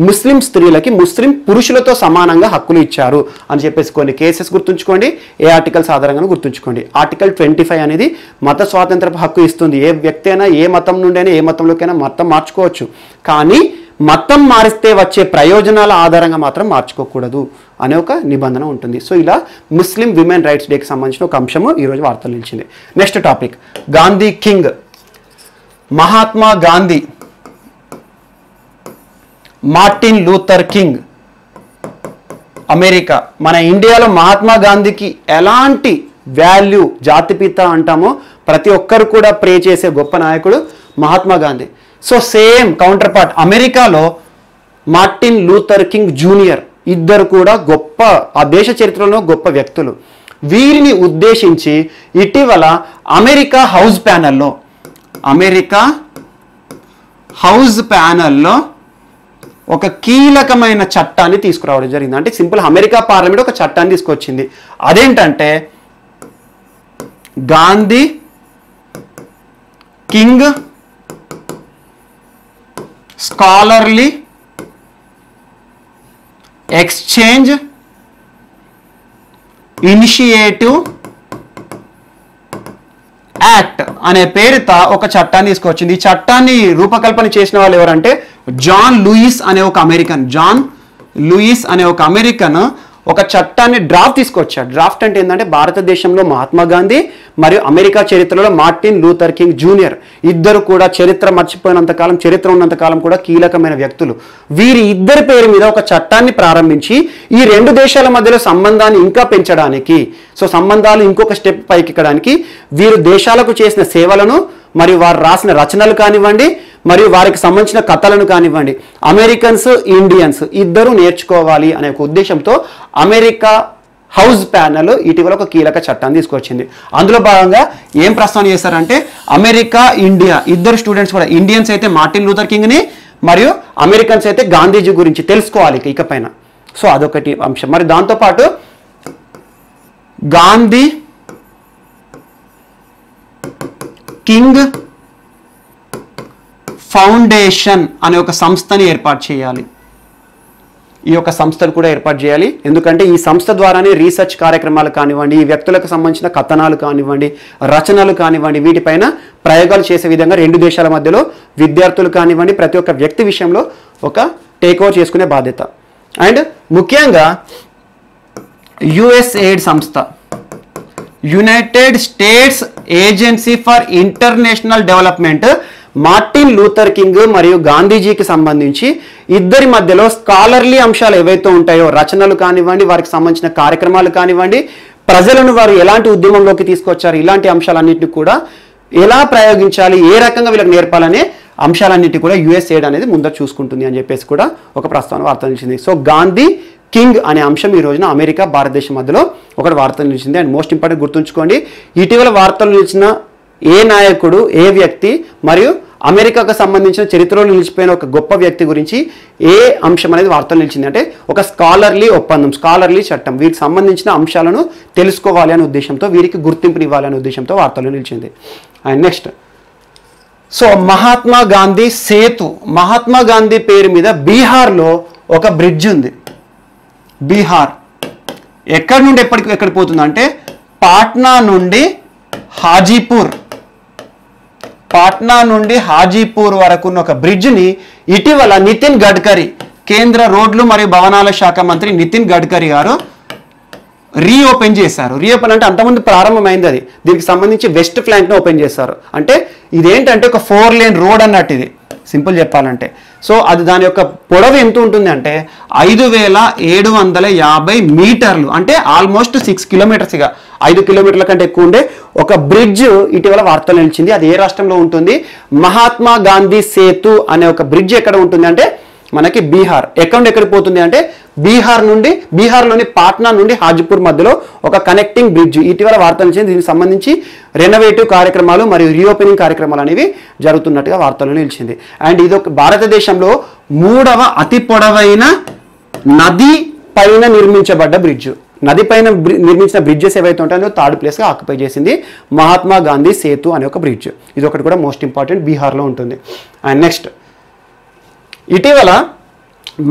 ముస్లిం స్త్రీలకి ముస్లిం పురుషులతో సమానంగా హక్కులు ఇచ్చారు అని చెప్పేసి కొన్ని కేసెస్ గుర్తుంచుకోండి. ఏ ఆర్టికల్స్ ఆధారంగా గుర్తుంచుకోండి. ఆర్టికల్ 25 అనేది మత స్వాతంత్రపు హక్కు ఇస్తుంది. ఏ వ్యక్తి అయినా ఏ మతం నుండైనా ఏ మతంలోకైనా మతం మార్చుకోవచ్చు, కానీ మతం మారిస్తే వచ్చే ప్రయోజనాల ఆధారంగా మాత్రం మార్చుకోకూడదు అనే ఒక నిబంధన ఉంటుంది. సో ఇలా ముస్లిం విమెన్ రైట్స్ డేకి సంబంధించిన ఒక అంశము ఈరోజు వార్తలు నిలిచింది. Next topic Gandhi king. Mahatma Gandhi, Martin Luther king America. మన ఇండియాలో మహాత్మా గాంధీకి ఎలాంటి వాల్యూ జాతిపిత అంటామో ప్రతి ఒక్కరు కూడా ప్రే చేసే గొప్ప నాయకుడు Mahatma Gandhi. So same counter part అమెరికాలో మార్టిన్ లూథర్ కింగ్ జూనియర్, ఇద్దరు కూడా గొప్ప ఆ దేశ చరిత్రలో గొప్ప వ్యక్తులు. వీరిని ఉద్దేశించి ఇటీవల అమెరికా హౌస్ ప్యానెల్లో ఒక కీలకమైన చట్టాన్ని తీసుకురావడం జరిగింది. అంటే సింపుల్ అమెరికా పార్లమెంట్ ఒక చట్టాన్ని తీసుకొచ్చింది. అదేంటంటే Gandhi king scholarly exchange initiative act అనే పేరుతో ఒక చట్టాన్ని తీసుకొచ్చింది. ఈ చట్టాన్ని రూపకల్పన చేసిన వాళ్ళు ఎవరంటే జాన్ లూయిస్ అనే ఒక అమెరికన్ ఒక చట్టాన్ని డ్రాఫ్ట్ తీసుకొచ్చాడు. డ్రాఫ్ట్ అంటే ఏంటంటే భారతదేశంలో మహాత్మా గాంధీ మరియు అమెరికా చరిత్రలో మార్టిన్ లూథర్ కింగ్ జూనియర్ ఇద్దరు కూడా చరిత్ర మర్చిపోయినంతకాలం, చరిత్ర ఉన్నంతకాలం కూడా కీలకమైన వ్యక్తులు. వీరి ఇద్దరి పేరు మీద ఒక చట్టాన్ని ప్రారంభించి ఈ రెండు దేశాల మధ్యలో సంబంధాన్ని ఇంకా పెంచడానికి, సో సంబంధాలు ఇంకొక స్టెప్ పైకెక్కడానికి వీరు దేశాలకు చేసిన సేవలను మరియు వారు రాసిన రచనలు కానివ్వండి, మరియు వారికి సంబంధించిన కథలను కానివ్వండి అమెరికన్స్ ఇండియన్స్ ఇద్దరు నేర్చుకోవాలి అనే ఒక ఉద్దేశంతో అమెరికా హౌస్ ప్యానెల్ ఇటీవల ఒక కీలక చట్టాన్ని తీసుకొచ్చింది. అందులో భాగంగా ఏం ప్రస్తావన చేశారంటే అమెరికా ఇండియా ఇద్దరు స్టూడెంట్స్ కూడా, ఇండియన్స్ అయితే మార్టిన్ లూథర్ కింగ్ని మరియు అమెరికన్స్ అయితే గాంధీజీ గురించి తెలుసుకోవాలి ఇకపైన. సో అదొకటి అంశం. మరి దాంతోపాటు గాంధీ కింగ్ ఫౌండేషన్ అనే ఒక సంస్థని ఏర్పాటు చేయాలి. ఈ యొక్క సంస్థను కూడా ఏర్పాటు చేయాలి. ఎందుకంటే ఈ సంస్థ ద్వారానే రీసెర్చ్ కార్యక్రమాలు కానివ్వండి, ఈ వ్యక్తులకు సంబంధించిన కథనాలు కానివ్వండి, రచనలు కానివ్వండి, వీటిపైన ప్రయోగాలు చేసే విధంగా రెండు దేశాల మధ్యలో విద్యార్థులు కానివ్వండి ప్రతి ఒక్క వ్యక్తి విషయంలో ఒక టేక్ ఓవర్ చేసుకునే బాధ్యత. అండ్ ముఖ్యంగా యుఎస్ఎయిడ్ సంస్థ, United states agency for international development, Martin Luther king మరియు గాంధీజీకి సంబంధించి ఇద్దరి మధ్యలో స్కాలర్లీ అంశాలు ఏవైతే ఉంటాయో, రచనలు కానివ్వండి, వారికి సంబంధించిన కార్యక్రమాలు కానివ్వండి, ప్రజలను వారు ఎలాంటి ఉద్యమంలోకి తీసుకొచ్చారు, ఇలాంటి అంశాలన్నింటినీ కూడా ఎలా ప్రయోగించాలి, ఏ రకంగా వీళ్ళకి నేర్పాలనే అంశాలన్నింటి కూడా యుఎస్ఎయిడ్ అనేది ముందర చూసుకుంటుంది అని చెప్పేసి కూడా ఒక ప్రస్తావన వార్త నిలిచింది. సో గాంధీ కింగ్ అనే అంశం ఈ రోజున అమెరికా భారతదేశం మధ్యలో ఒకటి వార్తలు నిలిచింది. అండ్ మోస్ట్ ఇంపార్టెంట్ గుర్తుంచుకోండి, ఇటీవల వార్తలు నిలిచిన ఏ నాయకుడు, ఏ వ్యక్తి మరియు అమెరికాకు సంబంధించిన చరిత్రలో నిలిచిపోయిన ఒక గొప్ప వ్యక్తి గురించి ఏ అంశం అనేది వార్తలు నిలిచింది అంటే ఒక స్కాలర్లీ ఒప్పందం, స్కాలర్లీ చట్టం, వీరికి సంబంధించిన అంశాలను తెలుసుకోవాలి అనే ఉద్దేశంతో, వీరికి గుర్తింపునివ్వాలి అనే ఉద్దేశంతో వార్తలు నిలిచింది. And next, so Mahatma Gandhi Setu, Mahatma Gandhi పేరు మీద బీహార్లో ఒక బ్రిడ్జ్ ఉంది. బీహార్ ఎక్కడి నుండి ఎక్కడికి పోతుంది అంటే పాట్నా నుండి హాజీపూర్ వరకు ఉన్న ఒక బ్రిడ్జ్ని ఇటీవల నితిన్ గడ్కరీ, కేంద్ర రోడ్లు మరియు భవనాల శాఖ మంత్రి నితిన్ గడ్కరీ గారు రీఓపెన్ చేశారు. రీఓపెన్ అంటే అంతకుముందు ప్రారంభమైంది అది, దీనికి సంబంధించి వెస్ట్ ఫ్లాంక్ను ఓపెన్ చేశారు. అంటే ఇదేంటంటే ఒక 4 లేన్ రోడ్ అన్నట్టు, ఇది సింపుల్ చెప్పాలంటే. సో అది దాని యొక్క పొడవు ఎంత ఉంటుంది అంటే 5750 మీటర్లు, అంటే ఆల్మోస్ట్ 6 కిలోమీటర్స్, ఇక 5 కిలోమీటర్ల కంటే ఎక్కువ ఉండే ఒక బ్రిడ్జ్ ఇటీవల వార్తలు నిలిచింది. అది ఏ రాష్ట్రంలో ఉంటుంది? మహాత్మా గాంధీ సేతు అనే ఒక బ్రిడ్జ్ ఎక్కడ ఉంటుంది అంటే మనకి బీహార్. ఎక్కడికి పోతుంది అంటే బీహార్లోని పాట్నా నుండి హాజీపూర్ మధ్యలో ఒక కనెక్టింగ్ బ్రిడ్జ్ ఇటీవల వార్తలు నిలిచింది. దీనికి సంబంధించి రెనోవేటివ్ కార్యక్రమాలు మరియు రీఓపెనింగ్ కార్యక్రమాలు అనేవి జరుగుతున్నట్టుగా వార్తలు నిలిచింది. అండ్ ఇది ఒక భారతదేశంలో 3వ అతి పొడవైన నది పైన నిర్మించబడ్డ బ్రిడ్జ్. నది పైన నిర్మించిన బ్రిడ్జెస్ ఏవైతే ఉంటాయో 3rd ప్లేస్గా ఆక్యుపై చేసింది మహాత్మా గాంధీ సేతు అనే ఒక బ్రిడ్జ్. ఇది ఒకటి కూడా మోస్ట్ ఇంపార్టెంట్, బీహార్లో ఉంటుంది. అండ్ నెక్స్ట్, ఇటీవల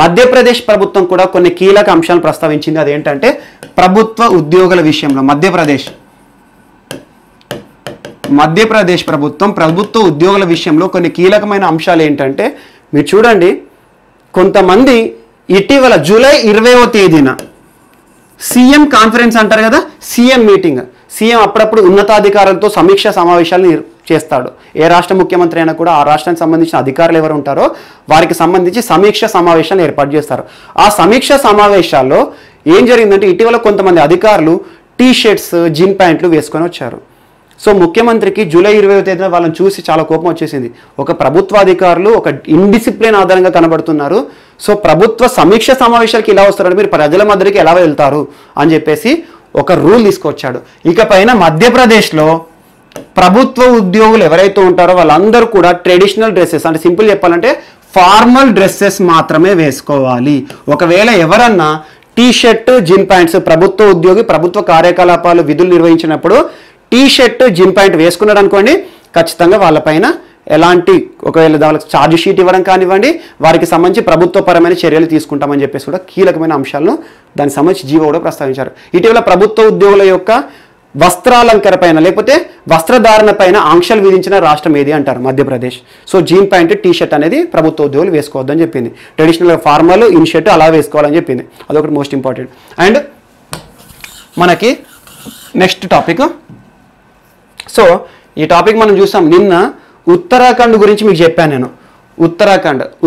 మధ్యప్రదేశ్ ప్రభుత్వం కూడా కొన్ని కీలక అంశాలను ప్రస్తావించింది. అదేంటంటే ప్రభుత్వ ఉద్యోగుల విషయంలో మధ్యప్రదేశ్ ప్రభుత్వం ప్రభుత్వ ఉద్యోగుల విషయంలో కొన్ని కీలకమైన అంశాలు ఏంటంటే మీరు చూడండి, కొంతమంది ఇటీవల జూలై 20వ తేదీన సీఎం కాన్ఫరెన్స్ అంటారు కదా, సీఎం మీటింగ్, సీఎం అప్పుడప్పుడు ఉన్నతాధికారులతో సమీక్ష సమావేశాలు చేస్తాడు. ఏ రాష్ట్ర ముఖ్యమంత్రి అయినా కూడా ఆ రాష్ట్రానికి సంబంధించిన అధికారులు ఎవరు ఉంటారో వారికి సంబంధించి సమీక్ష సమావేశాలు ఏర్పాటు చేస్తారు. ఆ సమీక్ష సమావేశాల్లో ఏం జరిగిందంటే ఇటీవల కొంతమంది అధికారులు టీ-షర్ట్స్, జీన్ ప్యాంట్లు వేసుకొని వచ్చారు. సో ముఖ్యమంత్రికి జూలై 20వ తేదీన వాళ్ళని చూసి చాలా కోపం వచ్చేసింది. ఒక ప్రభుత్వ అధికారులు ఒక ఇండిసిప్లిన్ ఆధారంగా కనబడుతున్నారు, సో ప్రభుత్వ సమీక్ష సమావేశాలకి ఇలా వస్తారని మీరు ప్రజల మధ్యకి ఎలా వెళ్తారు అని చెప్పేసి ఒక రూల్ తీసుకొచ్చాడు. ఇకపైన మధ్యప్రదేశ్లో ప్రభుత్వ ఉద్యోగులు ఎవరైతే ఉంటారో వాళ్ళందరూ కూడా ట్రెడిషనల్ డ్రెస్సెస్, అంటే సింపుల్ చెప్పాలంటే ఫార్మల్ డ్రెస్సెస్ మాత్రమే వేసుకోవాలి. ఒకవేళ ఎవరన్నా టీ-షర్ట్, జీన్ ప్యాంట్స్, ప్రభుత్వ ఉద్యోగి ప్రభుత్వ కార్యకలాపాలు విధులు నిర్వహించినప్పుడు టీ-షర్ట్, జీన్ ప్యాంట్ వేసుకున్నారు అనుకోండి, ఖచ్చితంగా వాళ్ళపైన ఎలాంటి ఒకవేళ వాళ్ళకి ఛార్జ్ షీట్ ఇవ్వడం కానివ్వండి, వారికి సంబంధించి ప్రభుత్వపరమైన చర్యలు తీసుకుంటామని చెప్పేసి కూడా కీలకమైన అంశాలను దానికి సంబంధించి జీవో కూడా ప్రస్తావించారు. ఇటీవల ప్రభుత్వ ఉద్యోగుల యొక్క వస్త్రాలంకరణ పైన లేకపోతే వస్త్రధారణ పైన ఆంక్షలు విధించిన రాష్ట్రం ఏది అంటారు? Madhya Pradesh. So jean pant, T-shirt అనేది ప్రభుత్వ ఉద్యోగులు వేసుకోవద్దని చెప్పింది. ట్రెడిషనల్ ఫార్మల్, ఇన్ షర్ట్ అలా వేసుకోవాలని చెప్పింది. అదొకటి మోస్ట్ ఇంపార్టెంట్. అండ్ మనకి నెక్స్ట్ టాపిక్, ఈ టాపిక్ మనం చూసాం నిన్న. ఉత్తరాఖండ్ గురించి మీకు చెప్పాను నేను.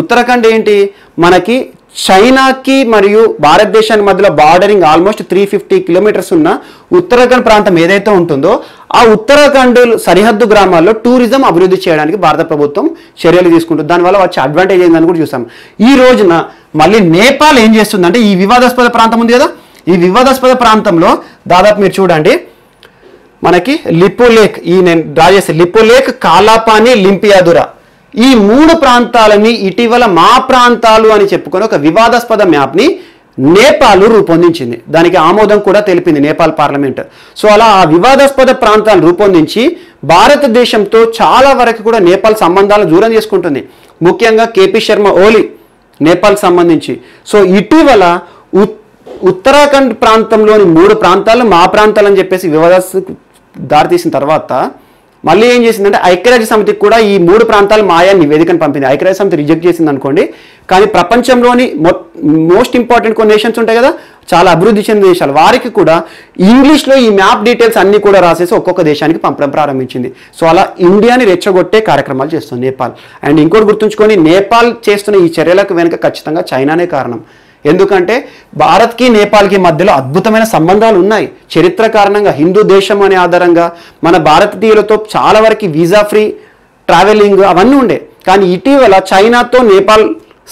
ఉత్తరాఖండ్ ఏంటి? మనకి చైనాకి మరియు భారతదేశానికి మధ్యలో బార్డరింగ్ ఆల్మోస్ట్ 350 కిలోమీటర్స్ ఉన్న ఉత్తరాఖండ్ ప్రాంతం ఏదైతే ఉంటుందో ఆ ఉత్తరాఖండ్ సరిహద్దు గ్రామాల్లో టూరిజం అభివృద్ధి చేయడానికి భారత ప్రభుత్వం చర్యలు తీసుకుంటుంది. దానివల్ల వచ్చే అడ్వాంటేజ్ ఏందని కూడా చూసాం. ఈ రోజున మళ్ళీ నేపాల్ ఏం చేస్తుందంటే, ఈ వివాదాస్పద ప్రాంతం ఉంది కదా, ఈ వివాదాస్పద ప్రాంతంలో దాదాపు మీరు చూడండి మనకి లిపులేక్, నేను డ్రా చేసే లిపులేక్, కాలాపాని, లింపియాదురా, ఈ 3 ప్రాంతాలని ఇటీవల మా ప్రాంతాలు అని చెప్పుకొని ఒక వివాదాస్పద మ్యాప్ని నేపాల్ రూపొందించింది. దానికి ఆమోదం కూడా తెలిపింది నేపాల్ పార్లమెంట్. సో అలా ఆ వివాదాస్పద ప్రాంతాలను రూపొందించి భారతదేశంతో చాలా వరకు కూడా నేపాల్ సంబంధాలను దూరం చేసుకుంటుంది. ముఖ్యంగా కేపీ శర్మ ఓలీ నేపాల్కి సంబంధించి. సో ఇటీవల ఉత్తరాఖండ్ ప్రాంతంలోని 3 ప్రాంతాలు మా ప్రాంతాలు అని చెప్పేసి వివాదాస్పద దారితీసిన తర్వాత మళ్ళీ ఏం చేసిందంటే ఐక్యరాజ్య సమితికి కూడా ఈ 3 ప్రాంతాలు మాయా నివేదికను పంపింది. ఐక్యరాజ్య సమితి రిజెక్ట్ చేసింది అనుకోండి, కానీ ప్రపంచంలోని మోస్ట్ ఇంపార్టెంట్ కొన్ని నేషన్స్ ఉంటాయి కదా, చాలా అభివృద్ధి చెందిన దేశాలు, వారికి కూడా ఇంగ్లీష్లో ఈ మ్యాప్ డీటెయిల్స్ అన్నీ కూడా రాసేసి ఒక్కొక్క దేశానికి పంపడం ప్రారంభించింది. సో అలా ఇండియాని రెచ్చగొట్టే కార్యక్రమాలు చేస్తుంది నేపాల్. అండ్ ఇంకోటి గుర్తుంచుకొని, నేపాల్ చేస్తున్న ఈ చర్యలకు వెనుక ఖచ్చితంగా చైనానే కారణం. ఎందుకంటే భారత్కి నేపాల్కి మధ్యలో అద్భుతమైన సంబంధాలు ఉన్నాయి. చరిత్ర కారణంగా హిందూ దేశం అనే ఆధారంగా మన భారతీయులతో చాలా వరకు వీసా ఫ్రీ ట్రావెలింగ్ అవన్నీ ఉండే. కానీ ఇటీవల చైనాతో నేపాల్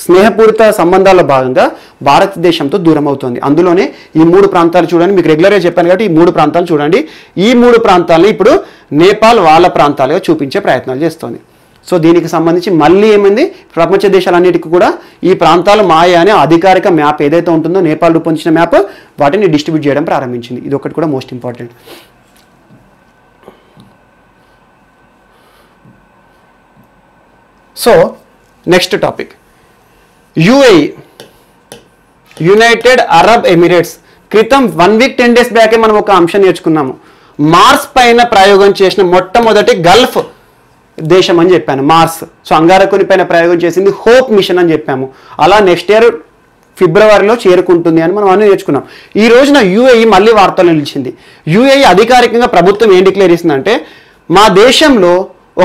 స్నేహపూరిత సంబంధాల్లో భాగంగా భారతదేశంతో దూరం అవుతుంది. అందులోనే ఈ 3 ప్రాంతాలు చూడండి, మీకు రెగ్యులర్గా చెప్పాను కాబట్టి ఈ 3 ప్రాంతాలు చూడండి. ఈ 3 ప్రాంతాలని ఇప్పుడు నేపాల్ వాళ్ళ ప్రాంతాలుగా చూపించే ప్రయత్నాలు చేస్తుంది. సో దీనికి సంబంధించి మళ్ళీ ఏమైంది, ప్రపంచ దేశాలన్నిటికీ కూడా ఈ ప్రాంతాలు మాయ అనే అధికారిక మ్యాప్ ఏదైతే ఉంటుందో, నేపాల్ రూపొందించిన మ్యాప్, వాటిని డిస్ట్రిబ్యూట్ చేయడం ప్రారంభించింది. ఇది ఒకటి కూడా most important. So next topic, UAE, United Arab Emirates. క్రితం 1 వీక్ 10 డేస్ బ్యాకే మనం ఒక అంశం నేర్చుకున్నాము. మార్స్ పైన ప్రయోగం చేసిన మొట్టమొదటి గల్ఫ్ దేశం అని చెప్పాను, మార్స్. సో అంగారకుని పైన ప్రయోగం చేసింది హోప్ మిషన్ అని చెప్పాము. అలా నెక్స్ట్ ఇయర్ ఫిబ్రవరిలో చేరుకుంటుంది అని మనం అన్నీ నేర్చుకున్నాం. ఈ రోజున యుఏఈ మళ్ళీ వార్తలు నిలిచింది. యుఏఈ అధికారికంగా ప్రభుత్వం ఏం డిక్లేర్ చేసిందంటే, మా దేశంలో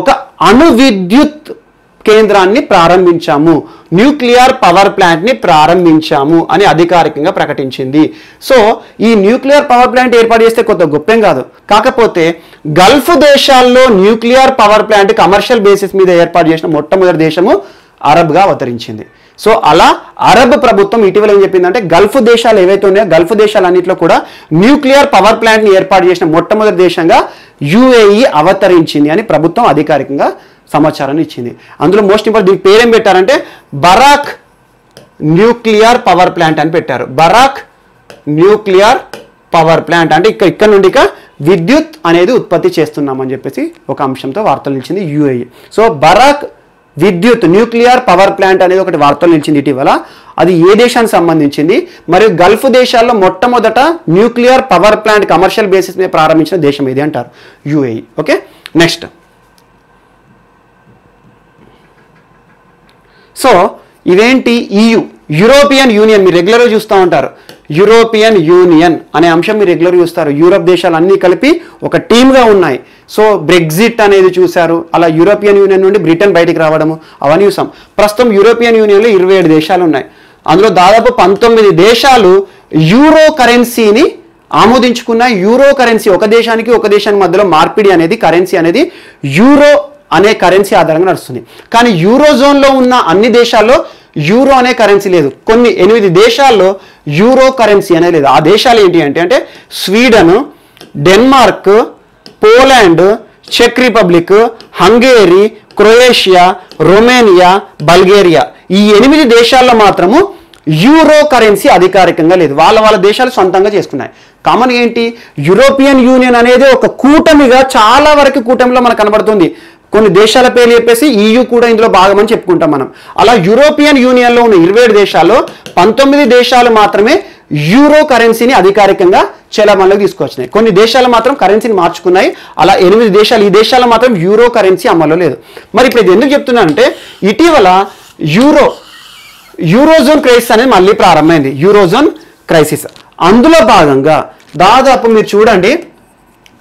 ఒక అణు విద్యుత్ కేంద్రాన్ని ప్రారంభించాము, న్యూక్లియర్ పవర్ ప్లాంట్ని ప్రారంభించాము అని అధికారికంగా ప్రకటించింది. సో ఈ న్యూక్లియర్ పవర్ ప్లాంట్ ఏర్పాటు చేస్తే కొత్త గొప్పేం కాదు. కాకపోతే గల్ఫ్ దేశాల్లో nuclear power plant commercial basis మీద ఏర్పాటు చేసిన మొట్టమొదటి దేశము అరబ్గా అవతరించింది. సో అలా అరబ్ ప్రభుత్వం ఇటీవల ఏం చెప్పిందంటే, గల్ఫ్ దేశాలు ఏవైతే ఉన్నాయో గల్ఫ్ దేశాలన్నింటిలో కూడా న్యూక్లియర్ పవర్ ప్లాంట్ని ఏర్పాటు చేసిన మొట్టమొదటి దేశంగా యుఏఈ అవతరించింది అని ప్రభుత్వం అధికారికంగా సమాచారాన్ని ఇచ్చింది. అందులో మోస్ట్ ఇంపార్టెంట్, దీనికి పేరేం పెట్టారంటే బరాక్ న్యూక్లియర్ పవర్ ప్లాంట్ అని పెట్టారు. బరాక్ న్యూక్లియర్ పవర్ ప్లాంట్ అంటే ఇక్కడ నుండి విద్యుత్ అనేది ఉత్పత్తి చేస్తున్నామని చెప్పేసి ఒక అంశంతో వార్తలు నిలిచింది యుఏఈ. సో బరాక్ విద్యుత్ న్యూక్లియర్ పవర్ ప్లాంట్ అనేది ఒకటి వార్తలు నిలిచింది ఇటీవల. అది ఏ దేశానికి సంబంధించింది, మరియు గల్ఫ్ దేశాల్లో మొట్టమొదట nuclear power plant commercial basis మీద ప్రారంభించిన దేశం ఏది అంటారు, యుఏఈ. Okay, next. సో ఇవేంటి, ఈయు, యూరోపియన్ యూనియన్. మీరు రెగ్యులర్గా చూస్తూ ఉంటారు, యూరోపియన్ యూనియన్ అనే అంశం మీరు రెగ్యులర్గా చూస్తారు. యూరోప్ దేశాలు అన్నీ కలిపి ఒక టీమ్గా ఉన్నాయి. సో బ్రెగ్జిట్ అనేది చూశారు, అలా యూరోపియన్ యూనియన్ నుండి బ్రిటన్ బయటికి రావడము, అవన్నీ చూసాం. ప్రస్తుతం యూరోపియన్ యూనియన్లో 27 దేశాలు ఉన్నాయి. అందులో దాదాపు 19 దేశాలు యూరో కరెన్సీని ఆమోదించుకున్న. యూరో కరెన్సీ ఒక దేశానికి మధ్యలో మార్పిడి అనేది, కరెన్సీ అనేది యూరో అనే కరెన్సీ ఆధారంగా నడుస్తుంది. కానీ యూరో జోన్లో ఉన్న అన్ని దేశాల్లో యూరో అనే కరెన్సీ లేదు. కొన్ని 8 దేశాల్లో యూరో కరెన్సీ అనేది లేదు. ఆ దేశాలు ఏంటి అంటే స్వీడన్, డెన్మార్క్, పోలాండ్, చెక్ Republic, Hungary, Croatia, Romania, Bulgaria. ఈ 8 దేశాల్లో మాత్రము యూరో కరెన్సీ అధికారికంగా లేదు. వాళ్ళ దేశాలు సొంతంగా చేసుకున్నాయి. కామన్ ఏంటి, యూరోపియన్ యూనియన్ అనేది ఒక కూటమిగా, చాలా వరకు కూటమిలో మనకు కనబడుతుంది. కొన్ని దేశాల పేర్లు చెప్పేసి ఈయూ కూడా ఇందులో భాగమని చెప్పుకుంటాం మనం. అలా యూరోపియన్ యూనియన్లో ఉన్న 27 దేశాల్లో 19 దేశాలు మాత్రమే యూరో కరెన్సీని అధికారికంగా చలామణిలోకి తీసుకొచ్చినాయి. కొన్ని దేశాలు మాత్రం కరెన్సీని మార్చుకున్నాయి. అలా 8 దేశాలు, ఈ దేశాల్లో మాత్రం యూరో కరెన్సీ అమల్లో లేదు. మరి ఇప్పుడు ఇది ఎందుకు చెప్తున్నానంటే, ఇటీవల యూరోజోన్ క్రైసిస్ అనేది మళ్ళీ ప్రారంభమైంది. యూరోజోన్ క్రైసిస్, అందులో భాగంగా దాదాపు మీరు చూడండి,